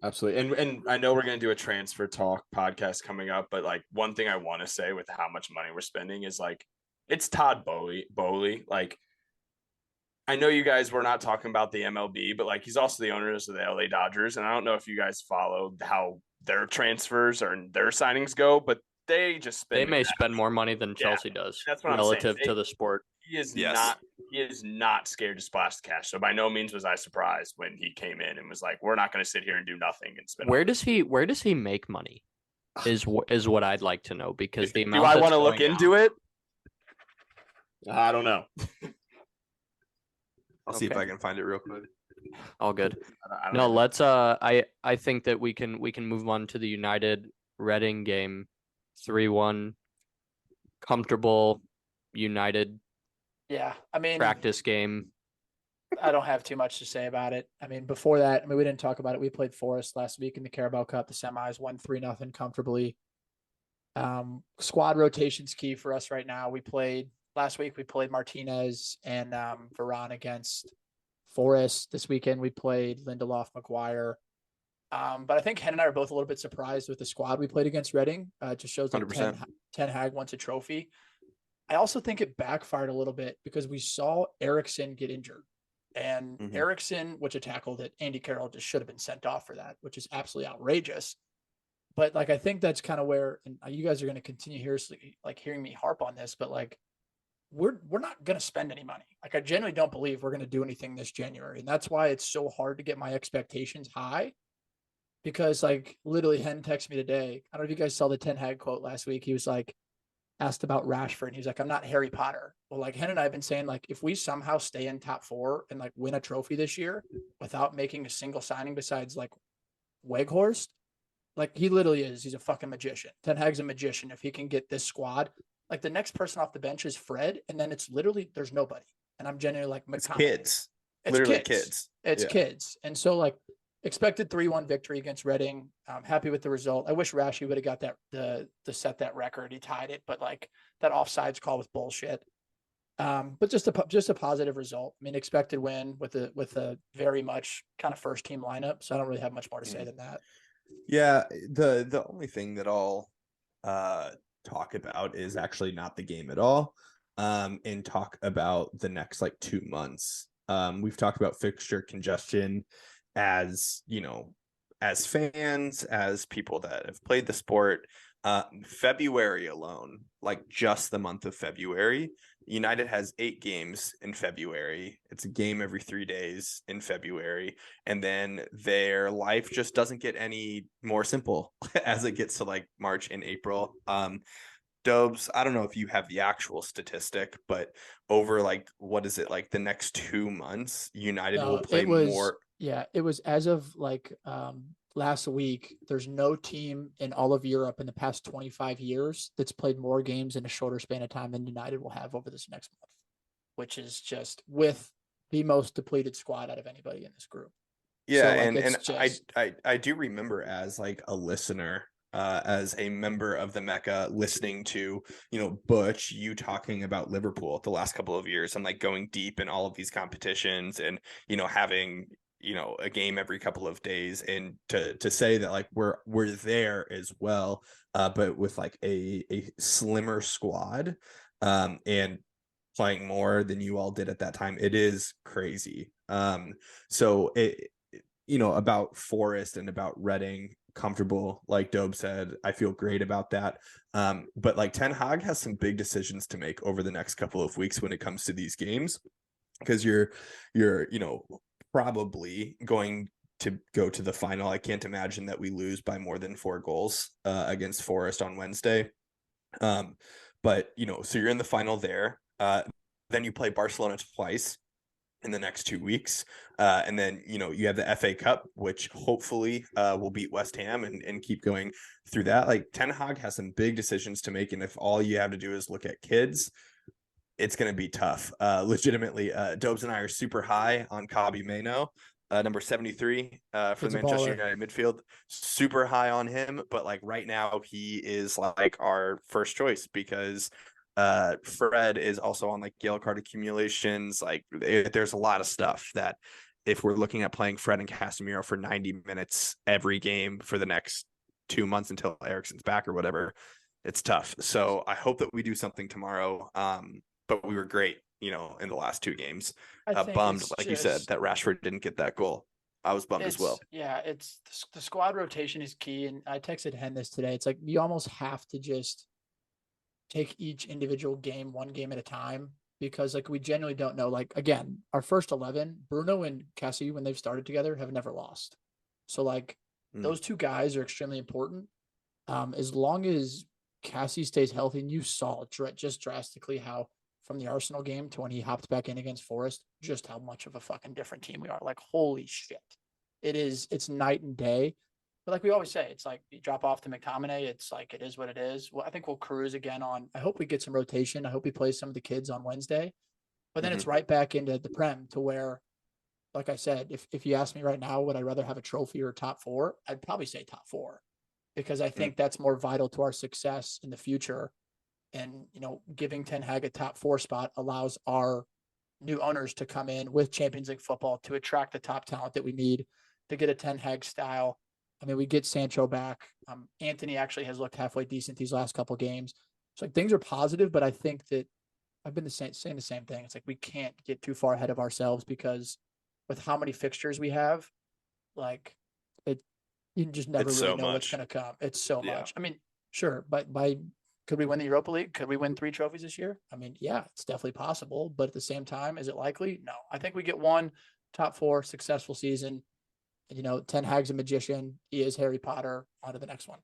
Absolutely. And I know we're going to do a transfer talk podcast coming up, but like one thing I want to say with how much money we're spending is like, it's Todd Bowley. Like, I know you guys were not talking about the MLB, but like he's also the owners of the LA Dodgers. And I don't know if you guys followed how their transfers or their signings go, but they just spend. They may spend more money than Chelsea does. That's what relative I'm saying. to the sport. He is not scared to splash the cash. So by no means was I surprised when he came in and was like, "We're not going to sit here and do nothing and spend." Where does he make money? Is what I'd like to know, because the amount. Do I want to look into it? I don't know. I'll see if I can find it real quick. All good. I don't No, know. let's. I think that we can move on to the United Reading game. 3-1. Comfortable United Yeah, I mean, practice game. I don't have too much to say about it. I mean, before that, we didn't talk about it. We played Forest last week in the Carabao Cup. The semis won 3-0 comfortably. Squad rotation's key for us right now. Last week we played Martinez and Varane against Forest. This weekend we played Lindelof, Maguire. But I think Hen and I are both a little bit surprised with the squad we played against Reading. It just shows that 100%. Ten Hag wants a trophy. I also think it backfired a little bit because we saw Eriksson get injured. And Eriksson, which a tackle that Andy Carroll just should have been sent off for that, which is absolutely outrageous. But like I think that's kind of where, and you guys are going to continue hearing me harp on this, but like we're not going to spend any money. Like I genuinely don't believe we're going to do anything this January. And that's why it's so hard to get my expectations high. Because like literally Hen texted me today. I don't know if you guys saw the Ten Hag quote last week. He was like asked about Rashford and he was like, "I'm not Harry Potter." Well, like Hen and I have been saying, like, if we somehow stay in top 4 and like win a trophy this year without making a single signing besides like Weghorst, like he literally is, he's a fucking magician. Ten Hag's a magician. If he can get this squad, like the next person off the bench is Fred, and then it's literally there's nobody. And I'm genuinely like, it's kids. It's literally kids. It's kids. And so like expected 3-1 victory against Reading. I'm happy with the result. I wish Rashi would have got that to set that record. He tied it, but like that offsides call was bullshit. But just a positive result. I mean, expected win with a very much kind of first team lineup. So I don't really have much more to say than that. Yeah, the only thing that I'll talk about is actually not the game at all. And talk about the next like 2 months. We've talked about fixture congestion as, you know, as fans, as people that have played the sport. February alone, like just the month of February, United has 8 games in February. It's a game every 3 days in February. And then their life just doesn't get any more simple as it gets to like March and April. Dobes, I don't know if you have the actual statistic, but over like, what is it, like the next 2 months, United will play more. Yeah, it was as of like last week, there's no team in all of Europe in the past 25 years that's played more games in a shorter span of time than United will have over this next month, which is just with the most depleted squad out of anybody in this group. Yeah, so, like, and I do remember as like a listener, as a member of the Mecca, listening to, you know, Butch, you talking about Liverpool the last couple of years and like going deep in all of these competitions and, you know, having, you know, a game every couple of days, and to say that like we're there as well, but with like a slimmer squad, and playing more than you all did at that time, it is crazy. So it, about Forest and about Reading, comfortable, like Dobe said. I feel great about that. But like Ten Hag has some big decisions to make over the next couple of weeks when it comes to these games, because you're probably going to go to the final. I can't imagine that we lose by more than 4 goals against Forest on Wednesday. But so you're in the final there. Then you play Barcelona twice in the next 2 weeks. And then, you have the FA Cup, which hopefully will beat West Ham and keep going through that. Like Ten Hag has some big decisions to make. And if all you have to do is look at kids, it's going to be tough. Legitimately, Dobes and I are super high on Kabi Mano, number 73 for the Manchester United midfield. Super high on him. But like right now, he is like our first choice because Fred is also on like yellow card accumulations. Like there's a lot of stuff that if we're looking at playing Fred and Casemiro for 90 minutes every game for the next 2 months until Eriksen's back or whatever, it's tough. So I hope that we do something tomorrow. But we were great, in the last 2 games. Bummed, like you said, that Rashford didn't get that goal. I was bummed as well. Yeah, it's the squad rotation is key. And I texted Hen this today. It's like you almost have to just take each individual game, one game at a time, because like we genuinely don't know. Like again, our first 11, Bruno and Cassie, when they've started together, have never lost. So like those 2 guys are extremely important. As long as Cassie stays healthy, and you saw just drastically how from the Arsenal game to when he hopped back in against Forest, just how much of a fucking different team we are. Like holy shit, it's night and day. But like we always say, it's like you drop off to McTominay. It's like it is what it is. Well, I think we'll cruise again on. I hope we get some rotation. I hope we play some of the kids on Wednesday. But then it's right back into the Prem to where, like I said, if you ask me right now, would I rather have a trophy or top 4? I'd probably say top 4 because I think that's more vital to our success in the future. And giving Ten Hag a top 4 spot allows our new owners to come in with Champions League football to attract the top talent that we need to get a Ten Hag style. I mean, we get Sancho back. Anthony actually has looked halfway decent these last couple games. So like things are positive, but I think that I've been saying the same thing. It's like we can't get too far ahead of ourselves because with how many fixtures we have, like you just never really know what's going to come. It's so much. I mean, sure, but could we win the Europa League? Could we win 3 trophies this year? I mean, yeah, it's definitely possible. But at the same time, is it likely? No. I think we get 1 top 4 successful season. Ten Hag's a magician. He is Harry Potter. On to the next one.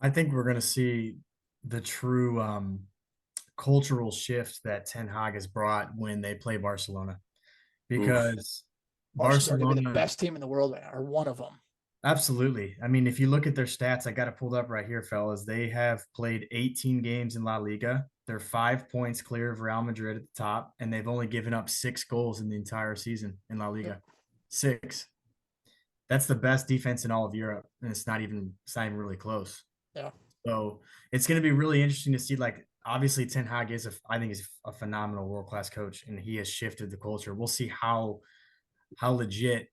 I think we're going to see the true cultural shift that Ten Hag has brought when they play Barcelona, because Barcelona is the best team in the world right now, or one of them. Absolutely. I mean, if you look at their stats, I got it pulled up right here, fellas. They have played 18 games in La Liga. They're 5 points clear of Real Madrid at the top, and they've only given up 6 goals in the entire season in La Liga. 6. That's the best defense in all of Europe, and it's not even really close. Yeah. So it's going to be really interesting to see. Like, obviously, Ten Hag I think is a phenomenal world-class coach, and he has shifted the culture. We'll see how legit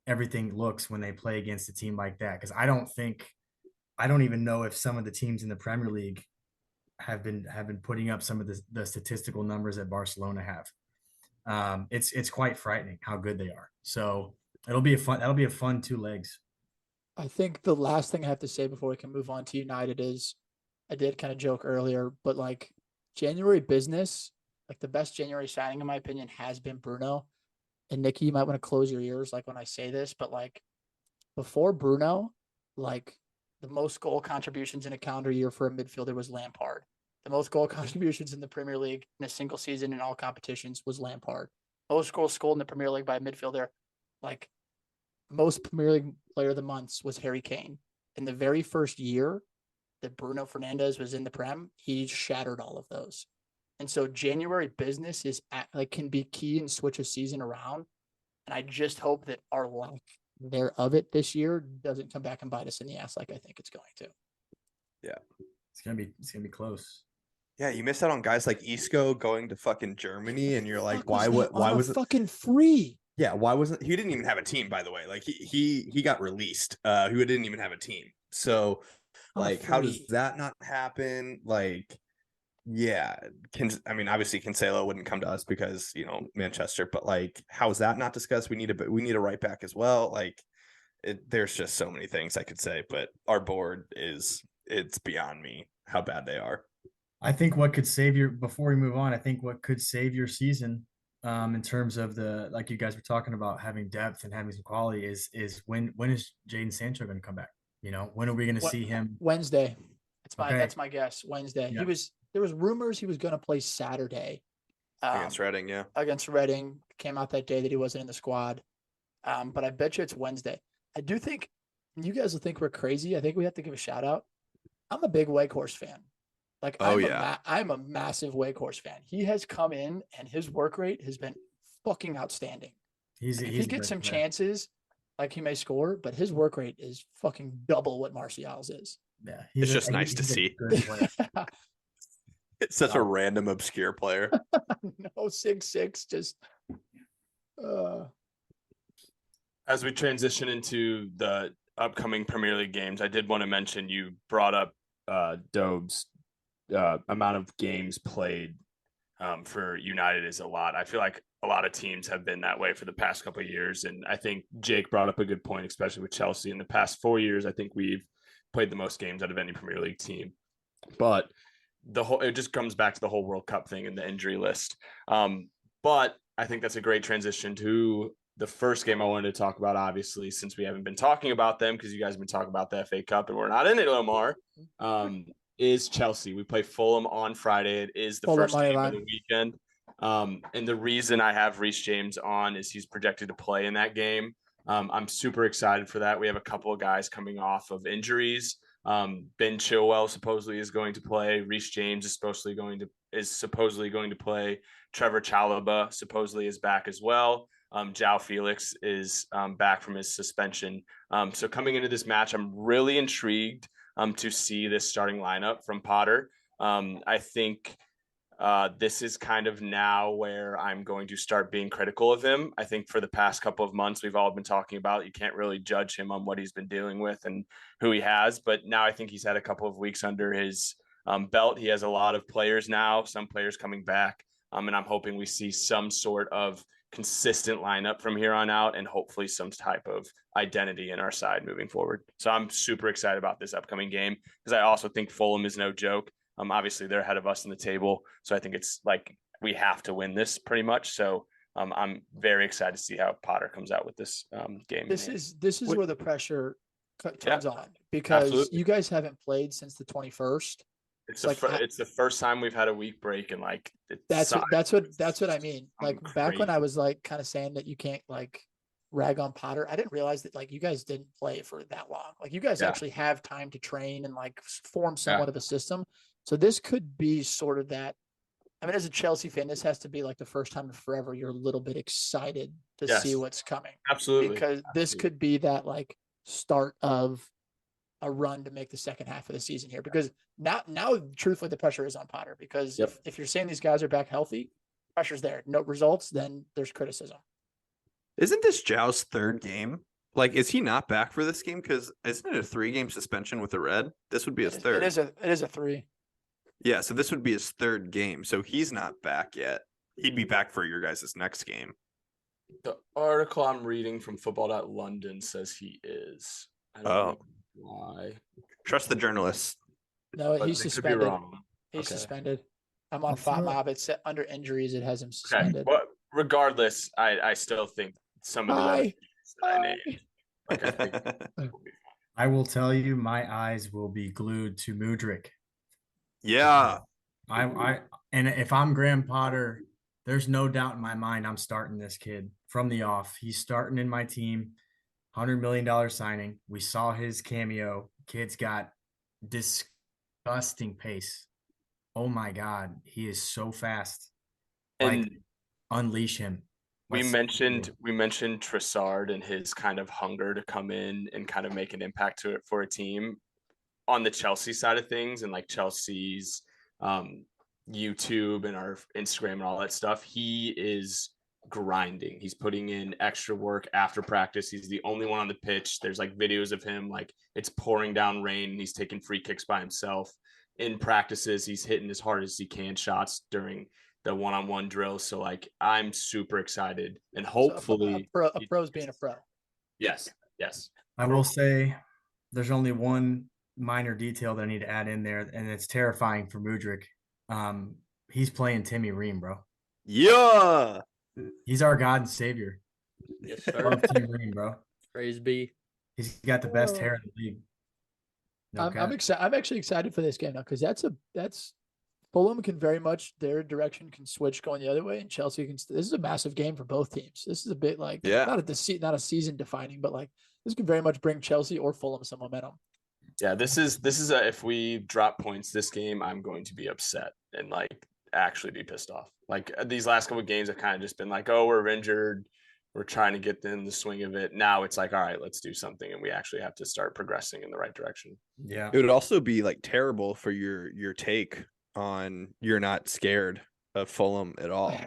everything looks when they play against a team like that, because I don't even know if some of the teams in the Premier League have been putting up some of the statistical numbers that Barcelona have. It's quite frightening how good they are. So that'll be a fun 2 legs. I think the last thing I have to say before we can move on to United is I did kind of joke earlier, but like January business, like the best January signing in my opinion has been Bruno. And Nikki, you might want to close your ears like when I say this, but like before Bruno, like the most goal contributions in a calendar year for a midfielder was Lampard. The most goal contributions in the Premier League in a single season in all competitions was Lampard. Most goals scored in the Premier League by a midfielder, like most Premier League player of the months was Harry Kane. In the very first year that Bruno Fernandes was in the Prem, he shattered all of those. And so January business can be key and switch a season around. And I just hope that our lack thereof it this year doesn't come back and bite us in the ass like I think it's going to. Yeah. It's gonna be close. Yeah, you missed out on guys like Isco going to fucking Germany, and you're like, why was it fucking free? Yeah, why wasn't he didn't even have a team, by the way. Like he got released. Who didn't even have a team. So like how does that not happen? Like Yeah, obviously Cancelo wouldn't come to us because Manchester, but like, how is that not discussed? We need a right back as well. Like, there's just so many things I could say, but our board it's beyond me how bad they are. I think before we move on, I think what could save your season, in terms of like you guys were talking about having depth and having some quality is when is Jadon Sancho going to come back? When are we going to see him? Wednesday. Okay. That's my guess. Wednesday. Yeah. There was rumors he was going to play Saturday Against Reading, yeah. Against Reading. Came out that day that he wasn't in the squad. But I bet you it's Wednesday. I do think you guys will think we're crazy. I think we have to give a shout out. I'm a big Weghorst fan. Like, I'm a massive Weghorst fan. He has come in and his work rate has been fucking outstanding. If he gets some chances, like, he may score, but his work rate is fucking double what Martial's is. Yeah, it's just nice to see. It's such a random, obscure player. No, 6'6", just. As we transition into the upcoming Premier League games, I did want to mention you brought up Dobe's amount of games played for United is a lot. I feel like a lot of teams have been that way for the past couple of years, and I think Jake brought up a good point, especially with Chelsea. In the past 4 years, I think we've played the most games out of any Premier League team. But it just comes back to the whole World Cup thing and the injury list. But I think that's a great transition to the first game I wanted to talk about, obviously, since we haven't been talking about them because you guys have been talking about the FA Cup and we're not in it no more, is Chelsea. We play Fulham on Friday. It is the first game of the weekend. And the reason I have Reece James on is he's projected to play in that game. I'm super excited for that. We have a couple of guys coming off of injuries. Ben Chilwell supposedly is going to play. Reece James is supposedly going to play. Trevor Chalobah supposedly is back as well. João Felix is back from his suspension. So coming into this match, I'm really intrigued to see this starting lineup from Potter. I think this is kind of now where I'm going to start being critical of him. I think for the past couple of months, we've all been talking about you can't really judge him on what he's been dealing with and who he has. But now I think he's had a couple of weeks under his belt. He has a lot of players now, some players coming back. And I'm hoping we see some sort of consistent lineup from here on out and hopefully some type of identity in our side moving forward. So I'm super excited about this upcoming game because I also think Fulham is no joke. Obviously they're ahead of us in the table. So I think it's like we have to win this pretty much. So I'm very excited to see how Potter comes out with this game. This is where the pressure turns on because you guys haven't played since the 21st. It's the first time we've had a week break and like that's what I mean. Like back when I was like kind of saying that you can't like rag on Potter, I didn't realize that like you guys didn't play for that long. Like you guys actually have time to train and like form somewhat of a system. So this could be sort of that. I mean, as a Chelsea fan, this has to be like the first time in forever you're a little bit excited to see what's coming. Absolutely. Because this could be that like start of a run to make the second half of the season here. Because now truthfully, the pressure is on Potter. Because if you're saying these guys are back healthy, pressure's there. No results, then there's criticism. Isn't this Zhao's third game? Like, is he not back for this game? Because isn't it a 3-game suspension with the red? This would be his third. It is a 3. Yeah, so this would be his third game. So he's not back yet. He'd be back for your guys' next game. The article I'm reading from football.london says he is. I don't know why. Trust the journalists. No, he's suspended. He's suspended. I'm on FOTMob. It's under injuries. It has him suspended. Okay. Well, regardless, I still think some of the other things that I named. I will tell you, my eyes will be glued to Mudryk. Yeah. And if I'm Graham Potter, there's no doubt in my mind I'm starting this kid from the off. He's starting in my team. $100 million signing. We saw his cameo. Kid's got disgusting pace. Oh my God. He is so fast. And like, unleash him. We mentioned Trossard and his kind of hunger to come in and kind of make an impact to it for a team. On the Chelsea side of things and like Chelsea's YouTube and our Instagram and all that stuff, he is grinding. He's putting in extra work after practice. He's the only one on the pitch. There's like videos of him, like it's pouring down rain and he's taking free kicks by himself. in practices, he's hitting as hard as he can shots during the one-on-one drills. So like, I'm super excited, and hopefully a pro's being a pro. Yes. I will say there's only one minor detail that I need to add in there, and it's terrifying for Mudryk. He's playing Timmy Ream, bro. Yeah. He's our God and Savior. Yes, sir. Love Timmy Ream, bro. Praise be. He's got the best hair in the league. No I'm excited. I'm actually excited for this game now because that's Fulham can very much their direction can switch going the other way, and Chelsea can. This is a massive game for both teams. This is a bit like not a season defining, but like this could very much bring Chelsea or Fulham some momentum. Yeah, this is if we drop points this game, I'm going to be upset and like actually be pissed off. Like these last couple of games have kind of just been like, oh, we're injured. We're trying to get in the swing of it. Now it's like, all right, let's do something. And we actually have to start progressing in the right direction. Yeah. It would also be like terrible for your take on you're not scared of Fulham at all.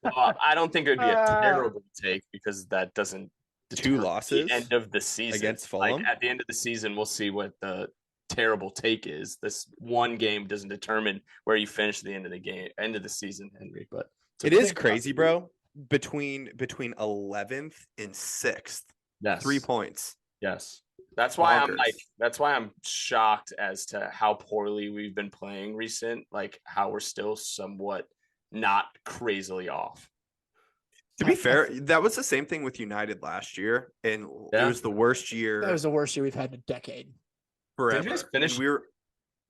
Well, I don't think it would be a terrible take because that doesn't Two losses the end of the season against Fulham. Like at the end of the season, we'll see what the terrible take is. This one game doesn't determine where you finish at the end of the season, Henry. But it is crazy, bro. Between 11th and 6th, yes, 3 points. Yes, that's why I'm shocked as to how poorly we've been playing recent. Like how we're still somewhat not crazily off. To be fair, that was the same thing with United last year, and it was the worst year. That was the worst year we've had in a decade. Forever. Did we just finish? We were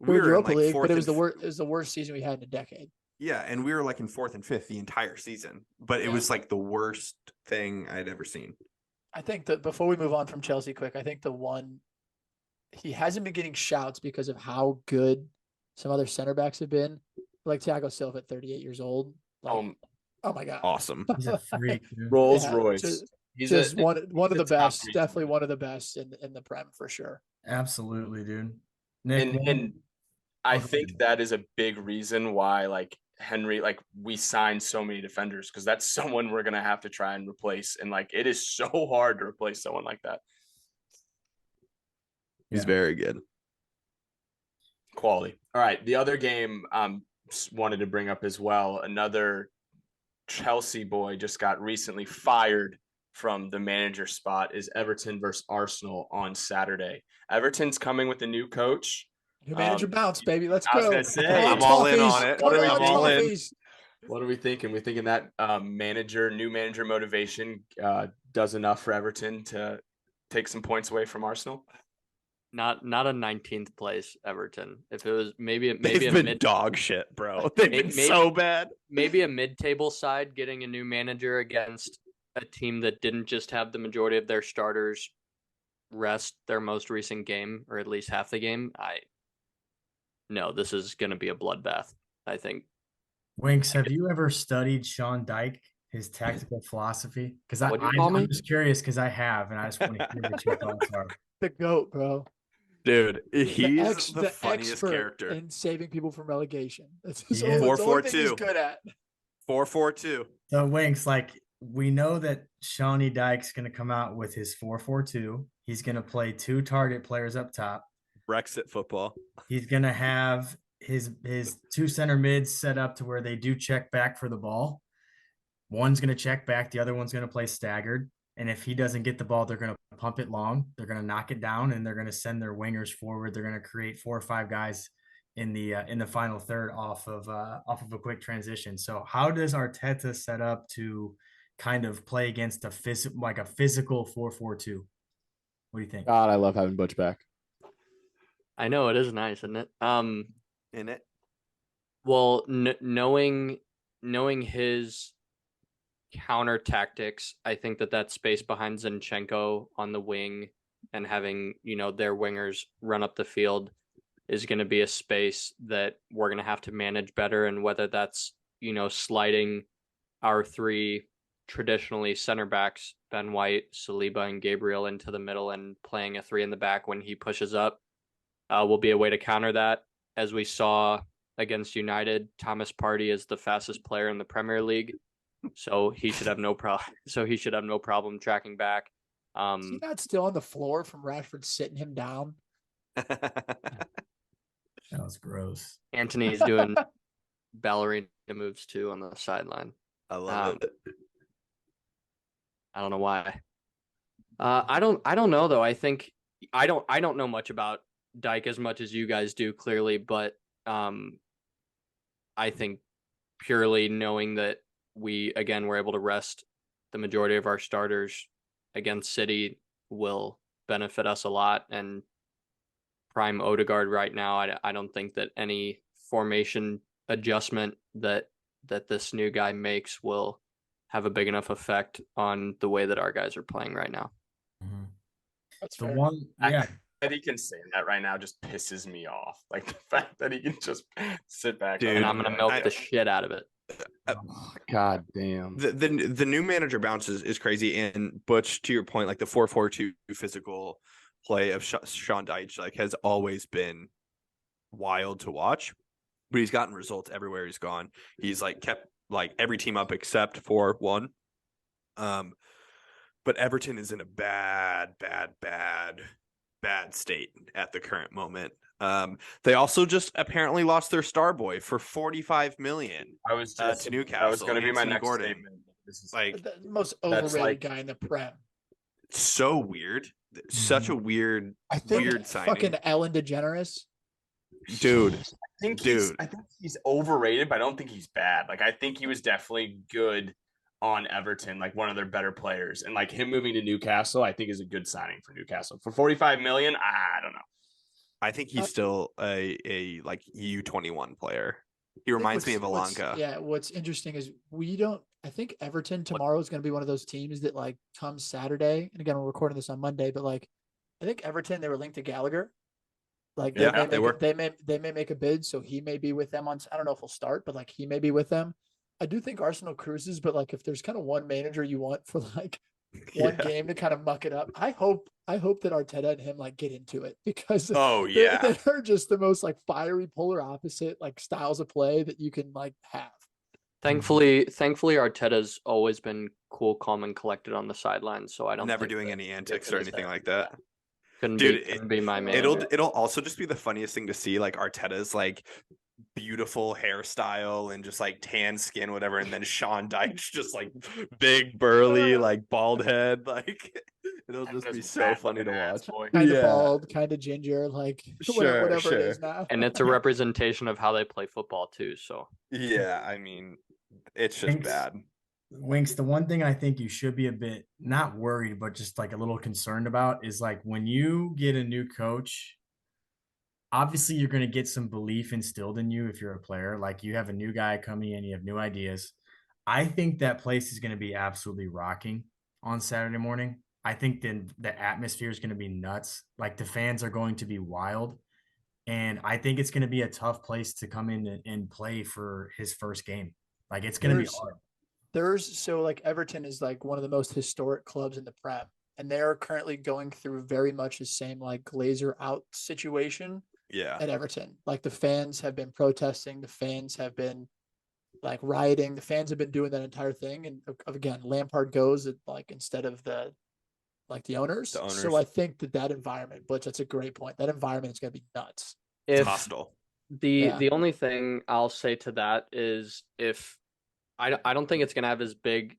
Europa in like League, but it was fourth it was the worst season we had in a decade. Yeah, and we were like in 4th and 5th the entire season, but it was like the worst thing I'd ever seen. I think that before we move on from Chelsea quick, I think he hasn't been getting shouts because of how good some other center backs have been, like Thiago Silva at 38 years old. Like, oh my God. Awesome. He's a freak. Rolls Royce. He's just one of the best, definitely one of the best in the Prem for sure. Absolutely, dude. Nick, and I think that is a big reason why like Henry, like we signed so many defenders because that's someone we're gonna have to try and replace, and like it is so hard to replace someone like that. He's very good. Quality. All right, the other game wanted to bring up as well. Another Chelsea boy just got recently fired from the manager spot. Is Everton versus Arsenal on Saturday. Everton's coming with a new coach. New manager bounce, baby. Let's go. I was gonna say, I'm all in on it. What are we thinking? We thinking that new manager motivation does enough for Everton to take some points away from Arsenal? Not a 19th place Everton. If it was maybe they've been dog shit, bro. They've been so bad. Maybe a mid-table side getting a new manager against a team that didn't just have the majority of their starters rest their most recent game, or at least half the game. No, this is going to be a bloodbath, I think. Winks, have you ever studied Sean Dyke, his tactical philosophy? Because I'm just curious because I have, and I just want to hear what your thoughts are. The GOAT, bro. Dude, he's the funniest expert character in saving people from relegation. That's 4-4-2. He's good at 4-4-2. So Winks, like we know that Shawnee Dyke's going to come out with his 4-4-2. He's going to play 2 target players up top. Brexit football. He's going to have his 2 center mids set up to where they do check back for the ball. One's going to check back. The other one's going to play staggered. And if he doesn't get the ball, they're going to pump it long. They're going to knock it down, and they're going to send their wingers forward. They're going to create 4 or 5 guys in the final third off of a quick transition. So how does Arteta set up to kind of play against a physical 4-4-2? What do you think? God, I love having Butch back. I know, it is nice, isn't it? In it. Well, knowing his counter tactics, I think that space behind Zinchenko on the wing and having, their wingers run up the field is going to be a space that we're going to have to manage better. And whether that's, sliding our 3 traditionally center backs, Ben White, Saliba, and Gabriel into the middle and playing a 3 in the back when he pushes up, will be a way to counter that. As we saw against United, Thomas Partey is the fastest player in the Premier League. So he should have no problem. Tracking back. Is he not still on the floor from Rashford sitting him down? That was gross. Anthony's doing ballerina moves too on the sideline. I love it. I don't know why. I don't know though. I think I don't know much about Dyke as much as you guys do, clearly, but I think purely knowing that we're able to rest the majority of our starters against City will benefit us a lot. And prime Odegaard right now, I don't think that any formation adjustment that this new guy makes will have a big enough effect on the way that our guys are playing right now. Mm-hmm. That's The fair. one, yeah. That he can say that right now just pisses me off. Like the fact that he can just sit back. Dude, And I'm gonna milk the shit out of it. God damn. The new manager bounce is crazy. And Butch, to your point, like the 4-4-2 physical play of Sean Dyche like has always been wild to watch. But he's gotten results everywhere he's gone. He's like kept like every team up except for one. But Everton is in a bad state at the current moment. They also just apparently lost their star boy for 45 million. I was just to Newcastle. That was going to be my Anthony next Gordon. statement. This is Like the most overrated guy in the Prem. so weird. Such a weird signing. Fucking Ellen DeGeneres. Dude. I think he's overrated, but I don't think he's bad. Like I think he was definitely good on Everton, like one of their better players. And like him moving to Newcastle, I think is a good signing for Newcastle. For 45 million, I don't know. I think he's still a like U21 player. He reminds me of Alanka. Yeah, what's interesting is I think Everton tomorrow is going to be one of those teams that like comes Saturday. And again, we're recording this on Monday, but like I think Everton, they were linked to Gallagher. Like they may make a bid, so he may be with them on. I don't know if he'll start, but like he may be with them. I do think Arsenal cruises, but like if there's kind of one manager you want for like one game to kind of muck it up, I hope that Arteta and him like get into it because they're just the most like fiery polar opposite like styles of play that you can like have. Thankfully, Arteta's always been cool, calm, and collected on the sidelines, so I don't never doing any antics or anything like that. Couldn't be my manager. It'll also just be the funniest thing to see, like Arteta's like beautiful hairstyle and just like tan skin, whatever, and then Sean Dyche just like big burly, like bald head, like it'll just be so funny to watch. Kind of bald, kind of ginger, like whatever it is now. And it's a representation of how they play football too. So yeah, I mean, it's just bad. Winks, the one thing I think you should be a bit not worried, but just like a little concerned about is like when you get a new coach, obviously you're going to get some belief instilled in you if you're a player. Like you have a new guy coming in, you have new ideas. I think that place is going to be absolutely rocking on Saturday morning. I think then the atmosphere is going to be nuts. Like the fans are going to be wild. And I think it's going to be a tough place to come in and play for his first game. Like it's going to be hard. So like Everton is like one of the most historic clubs in the Prem, and they're currently going through very much the same like Glazer out situation. Yeah. At Everton, like the fans have been protesting, the fans have been like rioting, the fans have been doing that entire thing, and again, Lampard goes like instead of the owners. So I think that environment, Butch, that's a great point. That environment is going to be nuts. It's hostile. The only thing I'll say to that is if I don't think it's going to have as big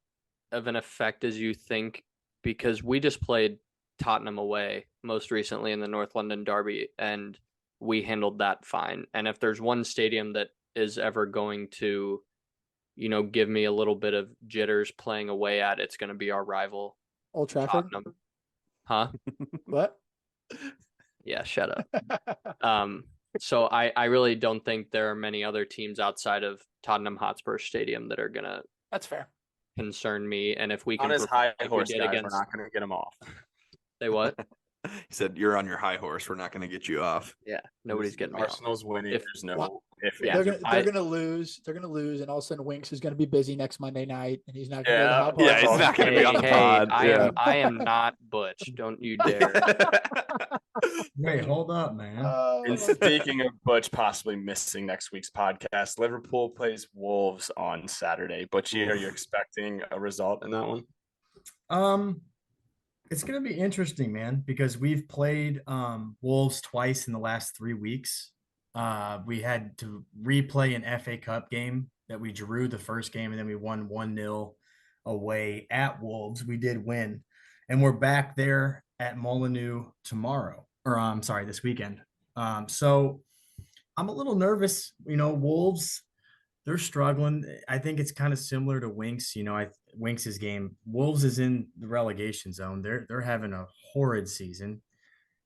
of an effect as you think, because we just played Tottenham away most recently in the North London derby, and we handled that fine. And if there's one stadium that is ever going to, give me a little bit of jitters playing away at, it's going to be our rival, Old Trafford. Tottenham. Huh? What? Yeah, shut up. So I really don't think there are many other teams outside of Tottenham Hotspur Stadium that are gonna. That's fair. Concern me, and if we can on his high horse, guys, against, we're not gonna get him off. Say what? He said, "You're on your high horse. We're not going to get you off." Yeah, nobody's getting me Arsenal's winning. There's no. They're gonna lose. They're gonna lose, and all of a sudden Winks is gonna be busy next Monday night, and he's not gonna. He's not gonna be on the pod. I am not Butch. Don't you dare. Wait, hold up, man. And speaking of Butch possibly missing next week's podcast, Liverpool plays Wolves on Saturday. Butchie, are you expecting a result in that one? It's going to be interesting, man, because we've played Wolves twice in the last 3 weeks. We had to replay an FA Cup game that we drew the first game, and then we won 1-0 away at Wolves. We did win, and we're back there at Molineux tomorrow, or I'm sorry, this weekend. So I'm a little nervous. Wolves, they're struggling. I think it's kind of similar to Winks. Winks's game. Wolves is in the relegation zone. They're having a horrid season.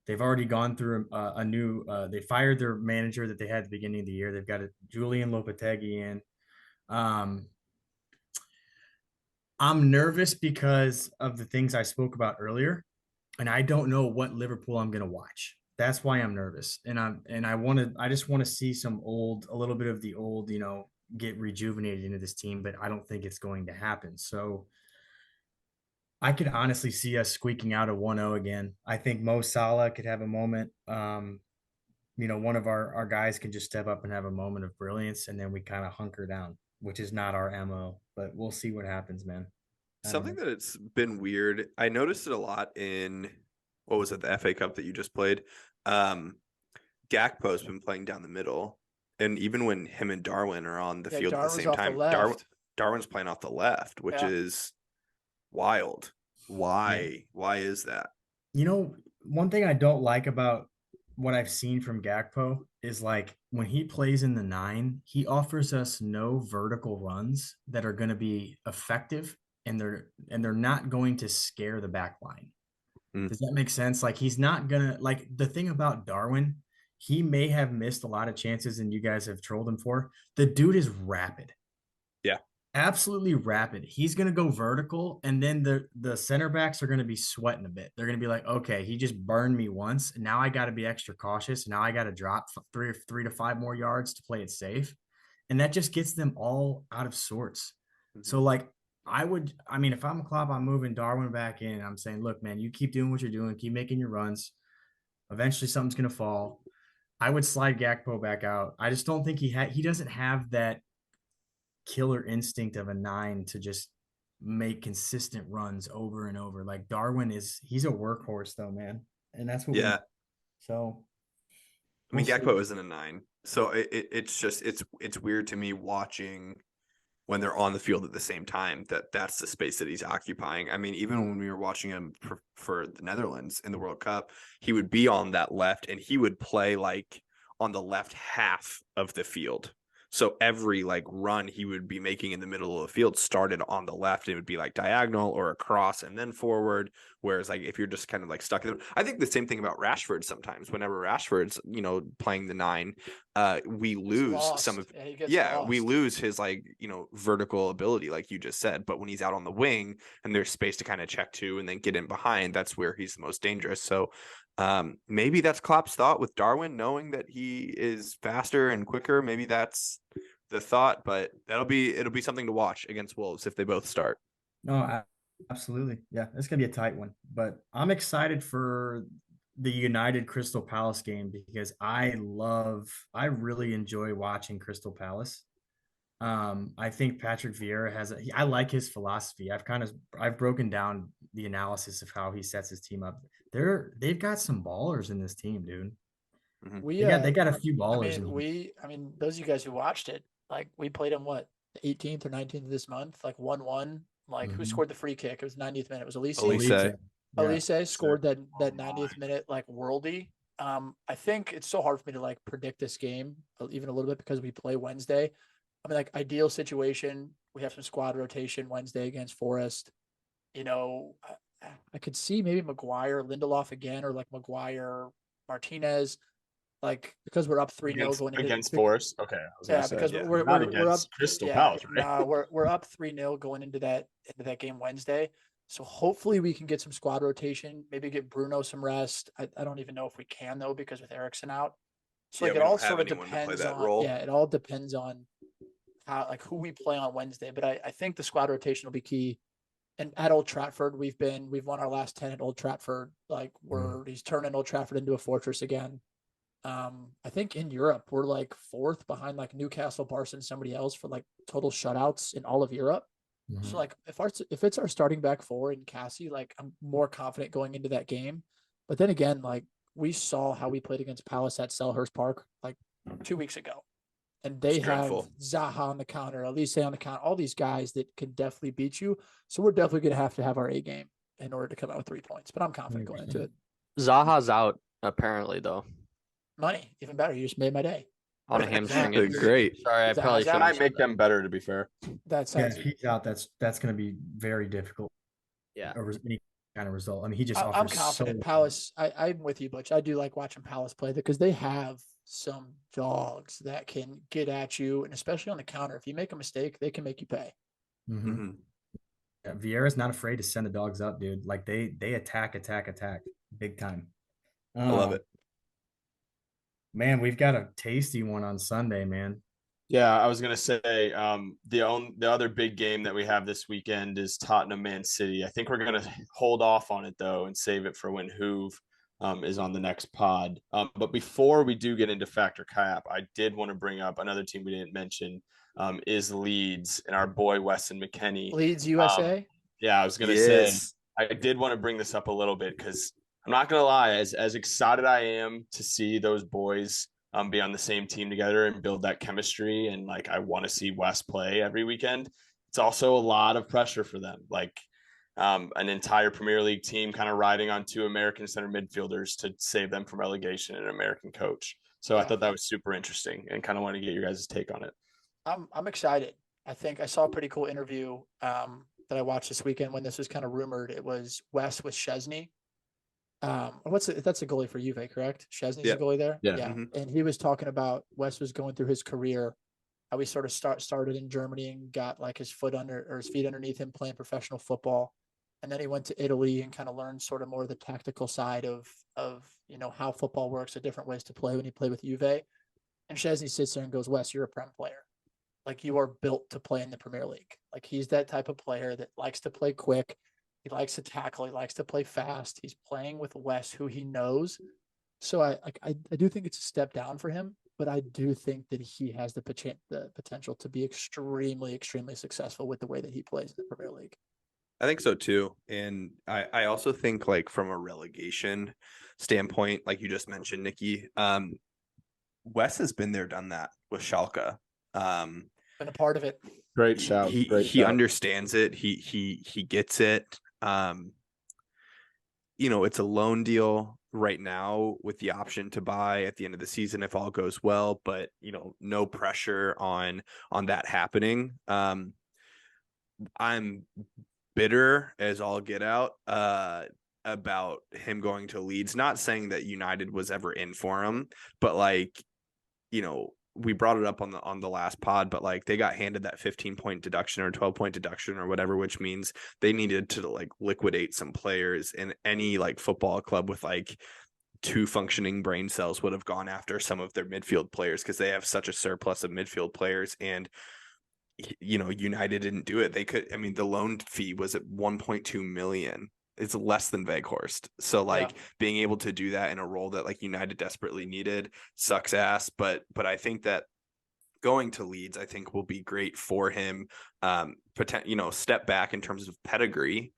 They've already gone through a new. They fired their manager that they had at the beginning of the year. They've got a Julian Lopetegui in. I'm nervous because of the things I spoke about earlier, and I don't know what Liverpool I'm going to watch. That's why I'm nervous, and I just want to see a little bit of the old, get rejuvenated into this team, but I don't think it's going to happen. So I could honestly see us squeaking out a 1-0 again. I think Mo Salah could have a moment. One of our guys can just step up and have a moment of brilliance, and then we kind of hunker down, which is not our MO, but we'll see what happens, man. Something that it's been weird. I noticed it a lot in, what was it, the FA Cup that you just played? Gakpo's been playing down the middle. And even when him and Darwin are on the field at the same time, Darwin's playing off the left, which is wild. Why? Why is that? One thing I don't like about what I've seen from Gakpo is like when he plays in the 9, he offers us no vertical runs that are going to be effective, and they're not going to scare the back line. Does that make sense? Like he's not gonna, like, the thing about Darwin, he may have missed a lot of chances and you guys have trolled him for. The dude is rapid. Yeah. Absolutely rapid. He's going to go vertical, and then the center backs are going to be sweating a bit. They're going to be like, okay, he just burned me once, and now I got to be extra cautious. Now I got to drop 3 to 5 more yards to play it safe. And that just gets them all out of sorts. So like if I'm Klopp, I'm moving Darwin back in. I'm saying, look, man, you keep doing what you're doing, keep making your runs. Eventually something's going to fall. I would slide Gakpo back out. I just don't think he doesn't have that killer instinct of a 9 to just make consistent runs over and over. Like Darwin he's a workhorse though, man. And that's what so I mean, Gakpo isn't a 9. So it's just it's weird to me watching when they're on the field at the same time that's the space that he's occupying. I mean, even when we were watching him for the Netherlands in the World Cup, he would be on that left and he would play like on the left half of the field. So every like run he would be making in the middle of the field started on the left. It would be like diagonal or across and then forward. Whereas like if you're just kind of like stuck in, I think the same thing about Rashford sometimes. Whenever Rashford's playing the 9, we lose some of we lose his like vertical ability like you just said. But when he's out on the wing and there's space to kind of check to and then get in behind, that's where he's the most dangerous. So maybe that's Klopp's thought with Darwin, knowing that he is faster and quicker. Maybe that's the thought, but it'll be something to watch against Wolves if they both start. No, absolutely. Yeah, it's gonna be a tight one, but I'm excited for the United Crystal Palace game because I really enjoy watching Crystal Palace. I think Patrick Vieira I like his philosophy. I've broken down the analysis of how he sets his team up. They've got some ballers in this team, dude. They got a few ballers. Those of you guys who watched it, like we played them the 18th or 19th of this month, like 1-1. Like who scored the free kick? It was 90th minute. It was Elise. Elise scored that 90th minute like worldy. I think it's so hard for me to like predict this game even a little bit because we play Wednesday. I mean, like ideal situation, we have some squad rotation Wednesday against Forest. I could see maybe Maguire, Lindelof again, or like Maguire, Martinez, like because we're up 3-0 going against Forest. Okay, because we're up Crystal Palace, right? We're up 3-0 going into that game Wednesday. So hopefully we can get some squad rotation, maybe get Bruno some rest. I don't even know if we can though because with Eriksen out. So like it all sort of depends on it all depends on how like who we play on Wednesday. But I think the squad rotation will be key. And at Old Trafford, we've won our last 10 at Old Trafford. Like he's turning Old Trafford into a fortress again. I think in Europe we're like 4th behind like Newcastle, Barca, and somebody else for like total shutouts in all of Europe. So like if it's our starting back 4 in Cassie, like I'm more confident going into that game. But then again, like we saw how we played against Palace at Selhurst Park. Like 2 weeks ago. And they It's have dreadful. Zaha on the counter, Elise on the counter, all these guys that can definitely beat you. So we're definitely going to have our A game in order to come out with 3 points. But I'm confident going into it. Zaha's out apparently though Money, even better. You just made my day. on a hamstring injury. Great. Sorry, I Zaha's probably out. shouldn't. Might have said make that. them better, to be fair. That Yeah, sounds. if he's out, that's going to be very difficult. Yeah. Any kind of result. I mean, he just I'm offers confident. so Palace. I'm with you, Butch. I do like watching Palace play because they have some dogs that can get at you, and especially on the counter. If you make a mistake, they can make you pay. Mm-hmm. Mm-hmm. Yeah, Vieira's not afraid to send the dogs up, dude. Like they attack big time. I love it. Man, we've got a tasty one on Sunday, man. Yeah, I was gonna say the other big game that we have this weekend is Tottenham Man City. I think we're gonna hold off on it though and save it for when Hoove is on the next pod. But before we do get into Factor Cap, I did want to bring up another team we didn't mention is Leeds and our boy Weston McKennie. Leeds USA. Yeah, I was gonna say Yes. I did want to bring this up a little bit because I'm not gonna lie, as excited I am to see those boys be on the same team together and build that chemistry, and like I want to see West play every weekend. It's also a lot of pressure for them, like an entire Premier League team kind of riding on 2 American center midfielders to save them from relegation and an American coach. So I thought that was super interesting and kind of want to get your guys' take on it. I'm excited. I think I saw a pretty cool interview that I watched this weekend when this was kind of rumored. It was West with Chesney. That's a goalie for Juve, correct? Chesney's a goalie there. Yeah. Mm-hmm. And he was talking about West was going through his career, how he sort of started in Germany and got like his feet underneath him playing professional football, and then he went to Italy and kind of learned sort of more of the tactical side of how football works, the different ways to play when you play with Juve. And Chesney sits there and goes, "Wes, you're a Prem player. Like you are built to play in the Premier League. Like he's that type of player that likes to play quick. He likes to tackle. He likes to play fast. He's playing with Wes, who he knows. So I do think it's a step down for him, but I do think that he has the potential to be extremely, extremely successful with the way that he plays in the Premier League. I think so too. And I also think like from a relegation standpoint, like you just mentioned, Nikki, Wes has been there, done that with Schalke. Been a part of it. Great shout. He understands it. He gets it. It's a loan deal right now with the option to buy at the end of the season if all goes well, but no pressure on that happening. I'm bitter as all get out about him going to Leeds. Not saying that United was ever in for him, but we brought it up on the last pod, but like they got handed that 15-point deduction or 12-point deduction or whatever, which means they needed to like liquidate some players, and any like football club with like 2 functioning brain cells would have gone after some of their midfield players because they have such a surplus of midfield players. And United didn't do it. They could, the loan fee was at 1.2 million. It's less than Veghorst. So being able to do that in a role that like United desperately needed sucks ass. But I think that going to Leeds, I think will be great for him. Step back in terms of pedigree.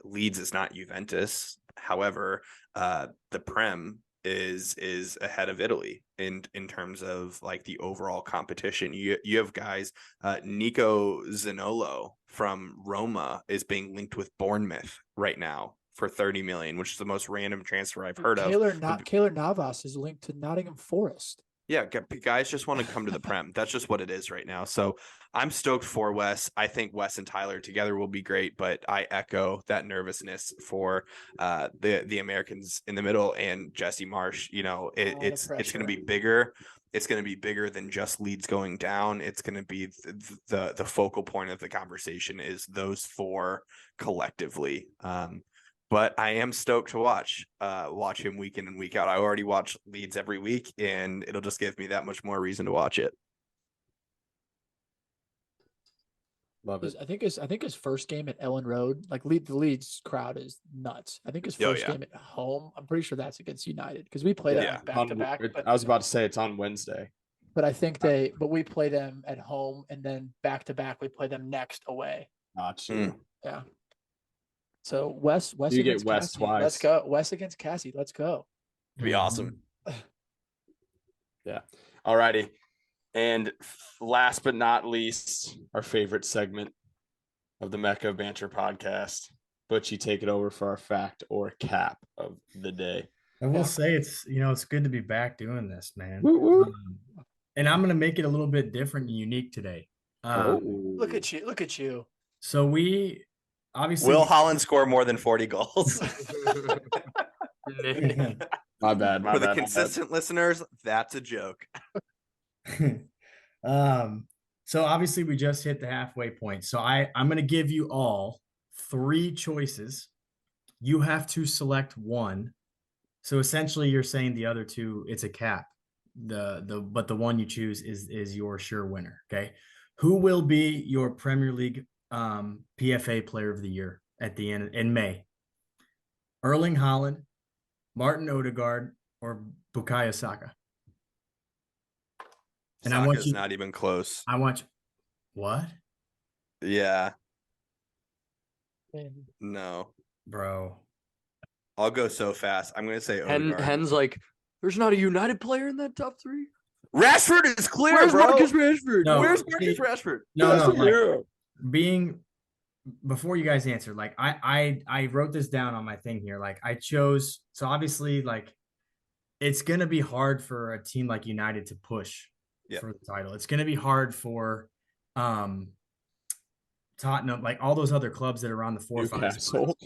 Leeds is not Juventus. However, the Prem is ahead of Italy in terms of like the overall competition. You have guys, Nico Zaniolo from Roma is being linked with Bournemouth right now for 30 million, which is the most random transfer I've heard of. Keylor Navas is linked to Nottingham Forest. Yeah, guys just want to come to the Prem. That's just what it is right now. So I'm stoked for Wes. I think Wes and Tyler together will be great, but I echo that nervousness for the Americans in the middle and Jesse Marsh. It's going to be bigger. It's going to be bigger than just Leeds going down. It's going to be the focal point of the conversation is those 4 collectively. But I am stoked to watch him week in and week out. I already watch Leeds every week, and it'll just give me that much more reason to watch it. Love it. I think his first game at Ellen Road, like the Leeds crowd is nuts. I think his first game at home, I'm pretty sure that's against United because we play them back to back. I was about to say it's on Wednesday. But I think we play them at home and then back to back we play them next away. Gotcha. Yeah. So Wes you against get Wes Cassie. twice. Let's go. Wes against Cassie. Let's go. It'd be awesome. Yeah. All righty. And last but not least, our favorite segment of the Mecca Banter podcast. Butchie, take it over for our fact or cap of the day. I will say it's good to be back doing this, man. Woo, woo. And I'm gonna make it a little bit different and unique today. Look at you. Look at you. So we obviously Will Haaland score more than 40 goals? My bad. For the consistent listeners, that's a joke. So obviously we just hit the halfway point. So I'm going to give you all 3 choices. You have to select one. So essentially you're saying the other 2, it's a cap. But the one you choose is your sure winner. Okay. Who will be your Premier League PFA player of the year at the end in May? Erling Haaland, Martin Odegaard, or Bukayo Saka? And Saka's not even close. What? Yeah. No. Bro. I'll go so fast. I'm going to say Odegaard. Hen's like, there's not a United player in that top 3. Rashford is clear, Where's bro. Marcus Rashford? No, Where's Marcus Rashford? No. Before you guys answer, like I wrote this down on my thing here. Like I chose, so obviously like it's gonna be hard for a team like United to push for the title. It's gonna be hard for Tottenham, like all those other clubs that are around the 4 or 5 spots.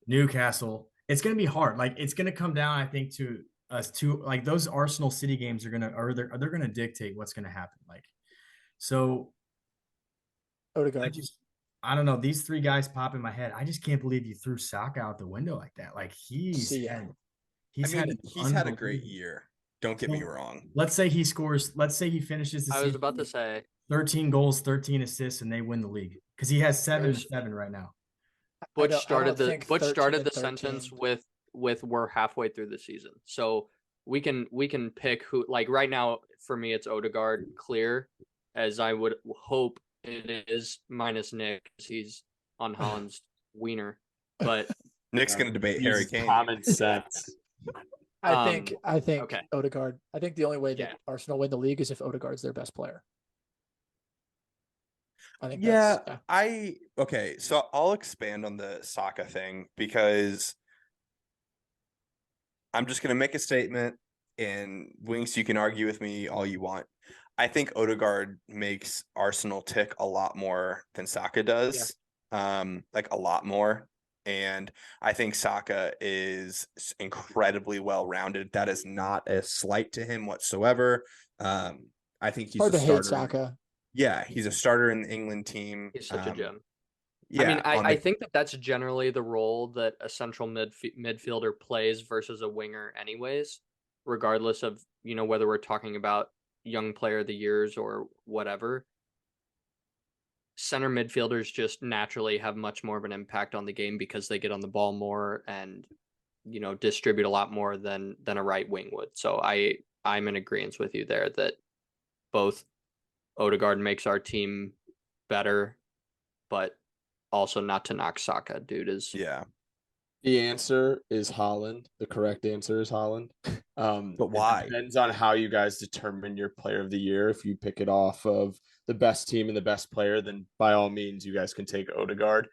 Newcastle. It's gonna be hard. Like it's gonna come down, I think, to us two. Like those Arsenal City games they're gonna dictate what's gonna happen. Like so Odegaard. I don't know. These 3 guys pop in my head. I just can't believe you threw Saka out the window like that. Like he's had a great year. Don't get me wrong. Let's say he scores. Let's say he finishes the season. I was about to say 13 goals, 13 assists, and they win the league because he has 7 right now. Butch started the sentence with we're halfway through the season, so we can pick who. Like right now, for me, it's Odegaard clear, as I would hope it is, minus Nick, because he's on Haaland's wiener. But Nick's going to debate Harry Kane. Common sense. I think okay. Odegaard. I think the only way that Arsenal win the league is if Odegaard's their best player. I think okay, so I'll expand on the Saka thing because I'm just going to make a statement, and Winks, you can argue with me all you want. I think Odegaard makes Arsenal tick a lot more than Saka does, like a lot more. And I think Saka is incredibly well-rounded. That is not a slight to him whatsoever. I think he's hard a to starter. hate Saka. Yeah, he's a starter in the England team. He's such a gem. Yeah, I mean, I think that's generally the role that a central midfielder plays versus a winger anyways, regardless of, whether we're talking about young player of the years or whatever. Center midfielders just naturally have much more of an impact on the game because they get on the ball more and, distribute a lot more than a right wing would. So I'm in agreement with you there that both Odegaard makes our team better, but also not to knock Saka, dude. The answer is Haaland. The correct answer is Haaland. But why? It depends on how you guys determine your player of the year. If you pick it off of the best team and the best player, then by all means, you guys can take Odegaard.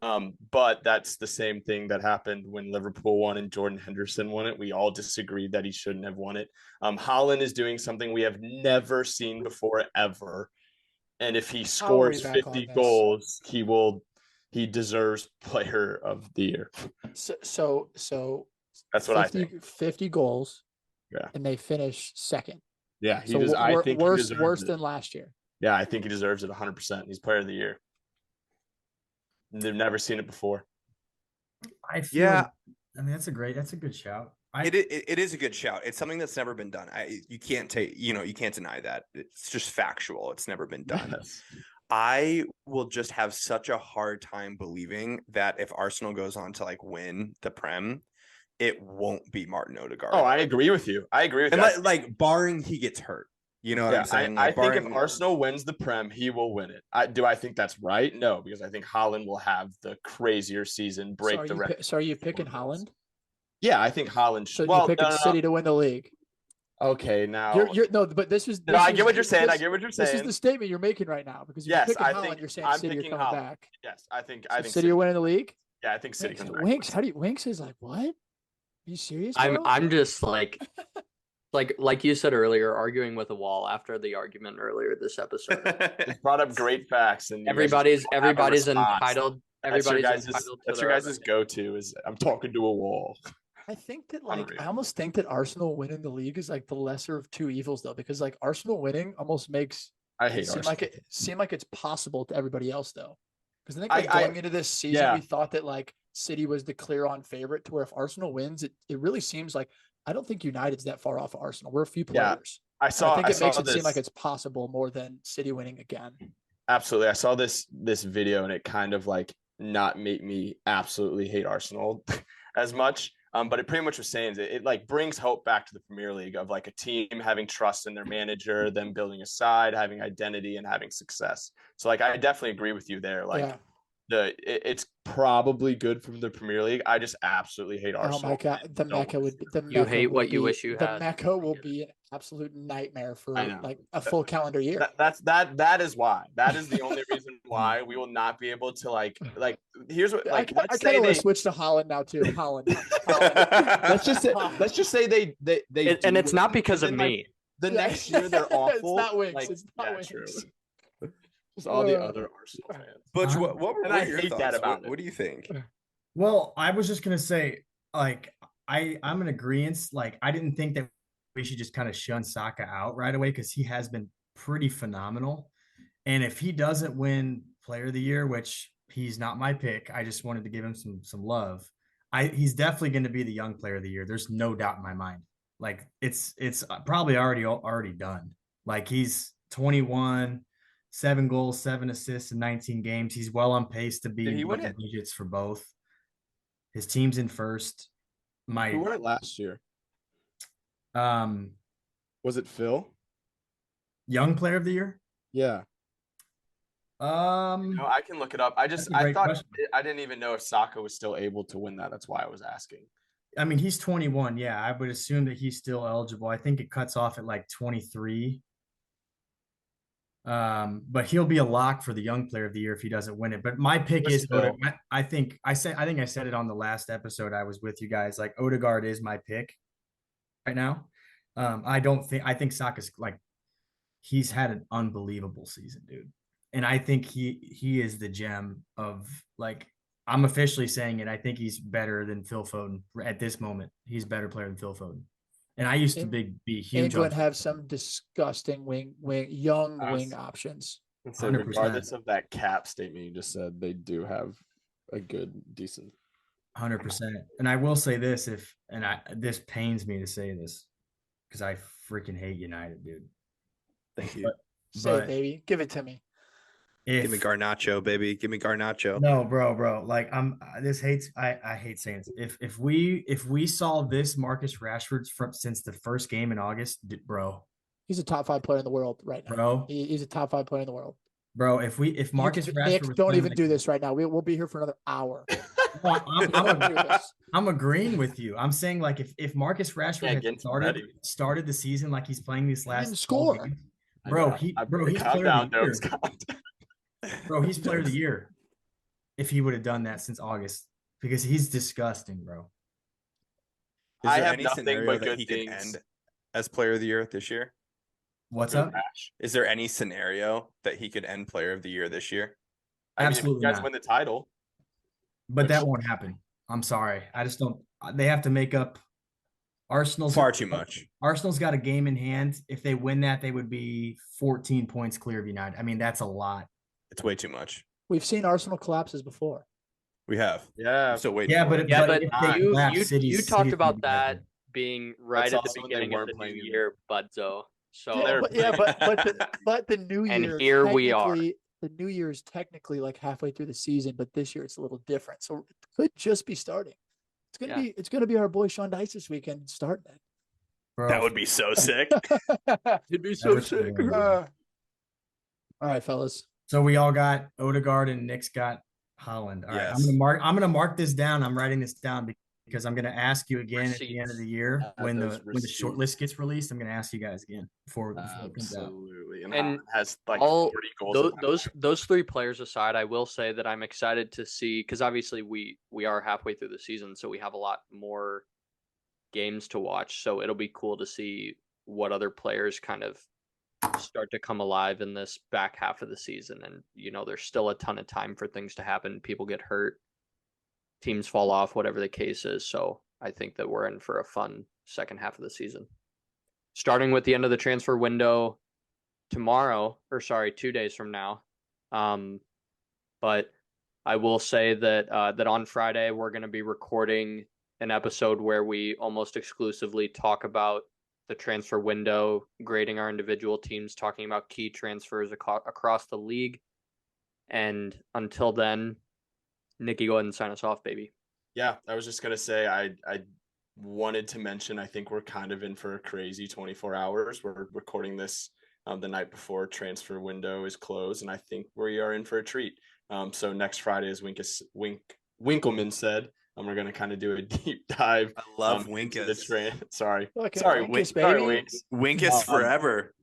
But that's the same thing that happened when Liverpool won and Jordan Henderson won it. We all disagreed that he shouldn't have won it. Haaland is doing something we have never seen before, ever. And if he scores 50 goals, he deserves player of the year. So that's what 50, I think. 50 goals. Yeah. And they finish second. Yeah. I think worse than last year. Yeah, I think he deserves it 100%. He's player of the year. They've never seen it before. That's a good shout. It is a good shout. It's something that's never been done. You can't deny that. It's just factual. It's never been done. Yes. I will just have such a hard time believing that if Arsenal goes on to win the Prem, it won't be Martin Odegaard. Oh, I agree with you. And barring he gets hurt. You know what I'm saying? I think if Arsenal wins the Prem, he will win it. Do I think that's right? No, because I think Haaland will have the crazier season, break the record. So are you picking Haaland? Yeah, I think Haaland should. So you're picking City to win the league? Okay, now You're no, but this is. no, I is- get what you're saying. I this- get what you're This is saying. the statement you're making right now because if Yes, you're picking I Haaland, think you're saying I'm City are picking coming Haaland. back. Yes, I think So City City are winning the league. Yeah, I think City comes back. Winks, Winks is like what? Are you serious? I'm bro? I'm just like you said earlier, arguing with a wall after the argument earlier this episode. Just brought up great facts, and you guys everybody's just don't have a everybody's response. entitled. That's your Everybody's guys' entitled to that's their your own guys' opinion. go-to is I'm talking to a wall. I think that Unreal. I almost think that Arsenal winning the league is like the lesser of two evils though, because like Arsenal winning almost makes I it hate seem Arsenal. like it's possible to everybody else though. Because I think going into this season, yeah. we thought that like City was the clear on favorite to where if Arsenal wins, it really seems like I don't think United's that far off of Arsenal. We're a few Yeah. players. I think it makes it this. seem like it's possible more than City winning again. Absolutely. I saw this video and it kind of like not make me absolutely hate Arsenal as much. But it pretty much was saying it like brings hope back to the Premier League of like a team having trust in their manager, them building a side, having identity and having success. So like I definitely agree with you there. Like it's probably good from the Premier League. I just absolutely hate Arsenal. Oh my god, the Mecca would be the You Mecca hate will what you be- wish you the had. Mecca will be an absolute nightmare for I know. like a full calendar year. That is why. That is the only reason why we will not be able to like here's what like I kind of want to switch to Haaland now too. Haaland. let's just say they And it's not because of and then, me. the next year they're awful. It's not Winks. Like, It's not yeah, Winks. true. Just all the other Arsenal fans. Butch, what were And I your hate thoughts? that about What do you think? Well, I was just gonna say, like, I'm in agreement. Like, I didn't think that we should just kind of shun Saka out right away because he has been pretty phenomenal. And if he doesn't win Player of the Year, which he's not my pick, I just wanted to give him some love. He's definitely going to be the young Player of the Year. There's no doubt in my mind. Like it's probably already done. Like he's 21, 7 goals, 7 assists in 19 games. He's well on pace to be Did he win double it? digits for both. His team's in first. Who won it last year? Was it Phil? Young Player of the Year? Yeah. No, I can look it up. I That's a thought great question. I didn't even know if Saka was still able to win that. That's why I was asking. I mean, he's 21. Yeah, I would assume that he's still eligible. I think it cuts off at like 23. But he'll be a lock for the young player of the year if he doesn't win it. But my pick is Phil. I think I said it on the last episode I was with you guys. Like Odegaard is my pick right now. I think Saka's like he's had an unbelievable season, dude. And I think he is the gem of like I'm officially saying it. I think he's better than Phil Foden at this moment. He's a better player than Phil Foden. And I used to be huge. England have some disgusting wing options. So 100%. regardless of that cap statement you just said, they do have a good, decent 100%. And I will say this, this pains me to say this because I freaking hate United, dude. Thank you. Say it, baby. Give it to me. Give me Garnacho, baby. Give me Garnacho. No, bro. Like I hate saying this. If we saw this Marcus Rashford since the first game in August, bro. He's a top 5 player in the world right now. Bro. He's a top 5 player in the world. Bro, if Marcus Rashford Nick, was don't even like, do this right now. We'll be here for another hour. I'm agreeing with you. I'm saying like if Marcus Rashford had started the season like he's playing these last didn't score. games, he's player of the year. Bro, he's player of the year. If he would have done that since August, because he's disgusting, bro. I have nothing but good he things. can end as player of the year this year? What's up? Is there any scenario that he could end player of the year this year? Absolutely if you guys not. win the title. But that won't happen. I'm sorry. I just don't. They have to make up. Arsenal's Far too much. Arsenal's got a game in hand. If they win that, they would be 14 points clear of United. I mean, that's a lot. It's way too much. We've seen Arsenal collapses before. We have. Yeah. I'm still waiting. Yeah, for but it. Yeah, but if they collapse, you talked City's about gonna be that better. being right That's at the also when they beginning of weren't the new playing in- year, Budzo. So But the new year. And here we are. The new year is technically like halfway through the season, but this year it's a little different. So it could just be starting. It's gonna be our boy Sean Dice this weekend starting it. Bro, That would be so sick. it'd be so sick. All right, fellas. So we all got Odegaard and Nick's got Haaland. All right, Yes. I'm gonna mark this down. I'm writing this down because I'm going to ask you again at the end of the year when those the short list gets released. I'm going to ask you guys again before it comes out. Absolutely. And Haaland has like all 40 goals. those three players aside, I will say that I'm excited to see, because obviously we are halfway through the season, so we have a lot more games to watch. So it'll be cool to see what other players kind of start to come alive in this back half of the season. And there's still a ton of time for things to happen. People get hurt, teams fall off, whatever the case is. So I think that we're in for a fun second half of the season, starting with the end of the transfer window tomorrow, or sorry, 2 days from now. But I will say that that on Friday we're going to be recording an episode where we almost exclusively talk about the transfer window, grading our individual teams, talking about key transfers across the league. And until then, Nikki, go ahead and sign us off, baby. Yeah, I was just going to say, I wanted to mention, I think we're kind of in for a crazy 24 hours. We're recording this the night before transfer window is closed, and I think we are in for a treat. So next Friday, as Winkleman said, we're going to kind of do a deep dive. I love Winkus. Sorry, Winkus, baby. sorry, Winkus forever.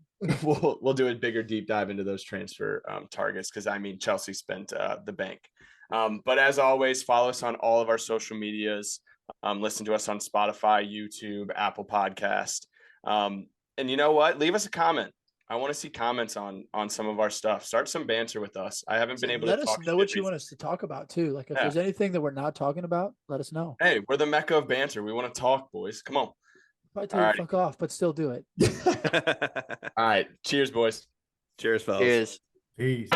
We'll do a bigger deep dive into those transfer targets, because Chelsea spent the bank. But as always, follow us on all of our social medias. Listen to us on Spotify, YouTube, Apple Podcast. And you know what? Leave us a comment. I want to see comments on some of our stuff. Start some banter with us. I haven't been able to let us know what you want us to talk about too. Like if there's anything that we're not talking about, let us know. Hey, we're the Mecca of banter. We want to talk, boys. Come on. Probably tell you fuck off, but still do it. All right. Cheers, boys. Cheers, fellas. Cheers. Peace.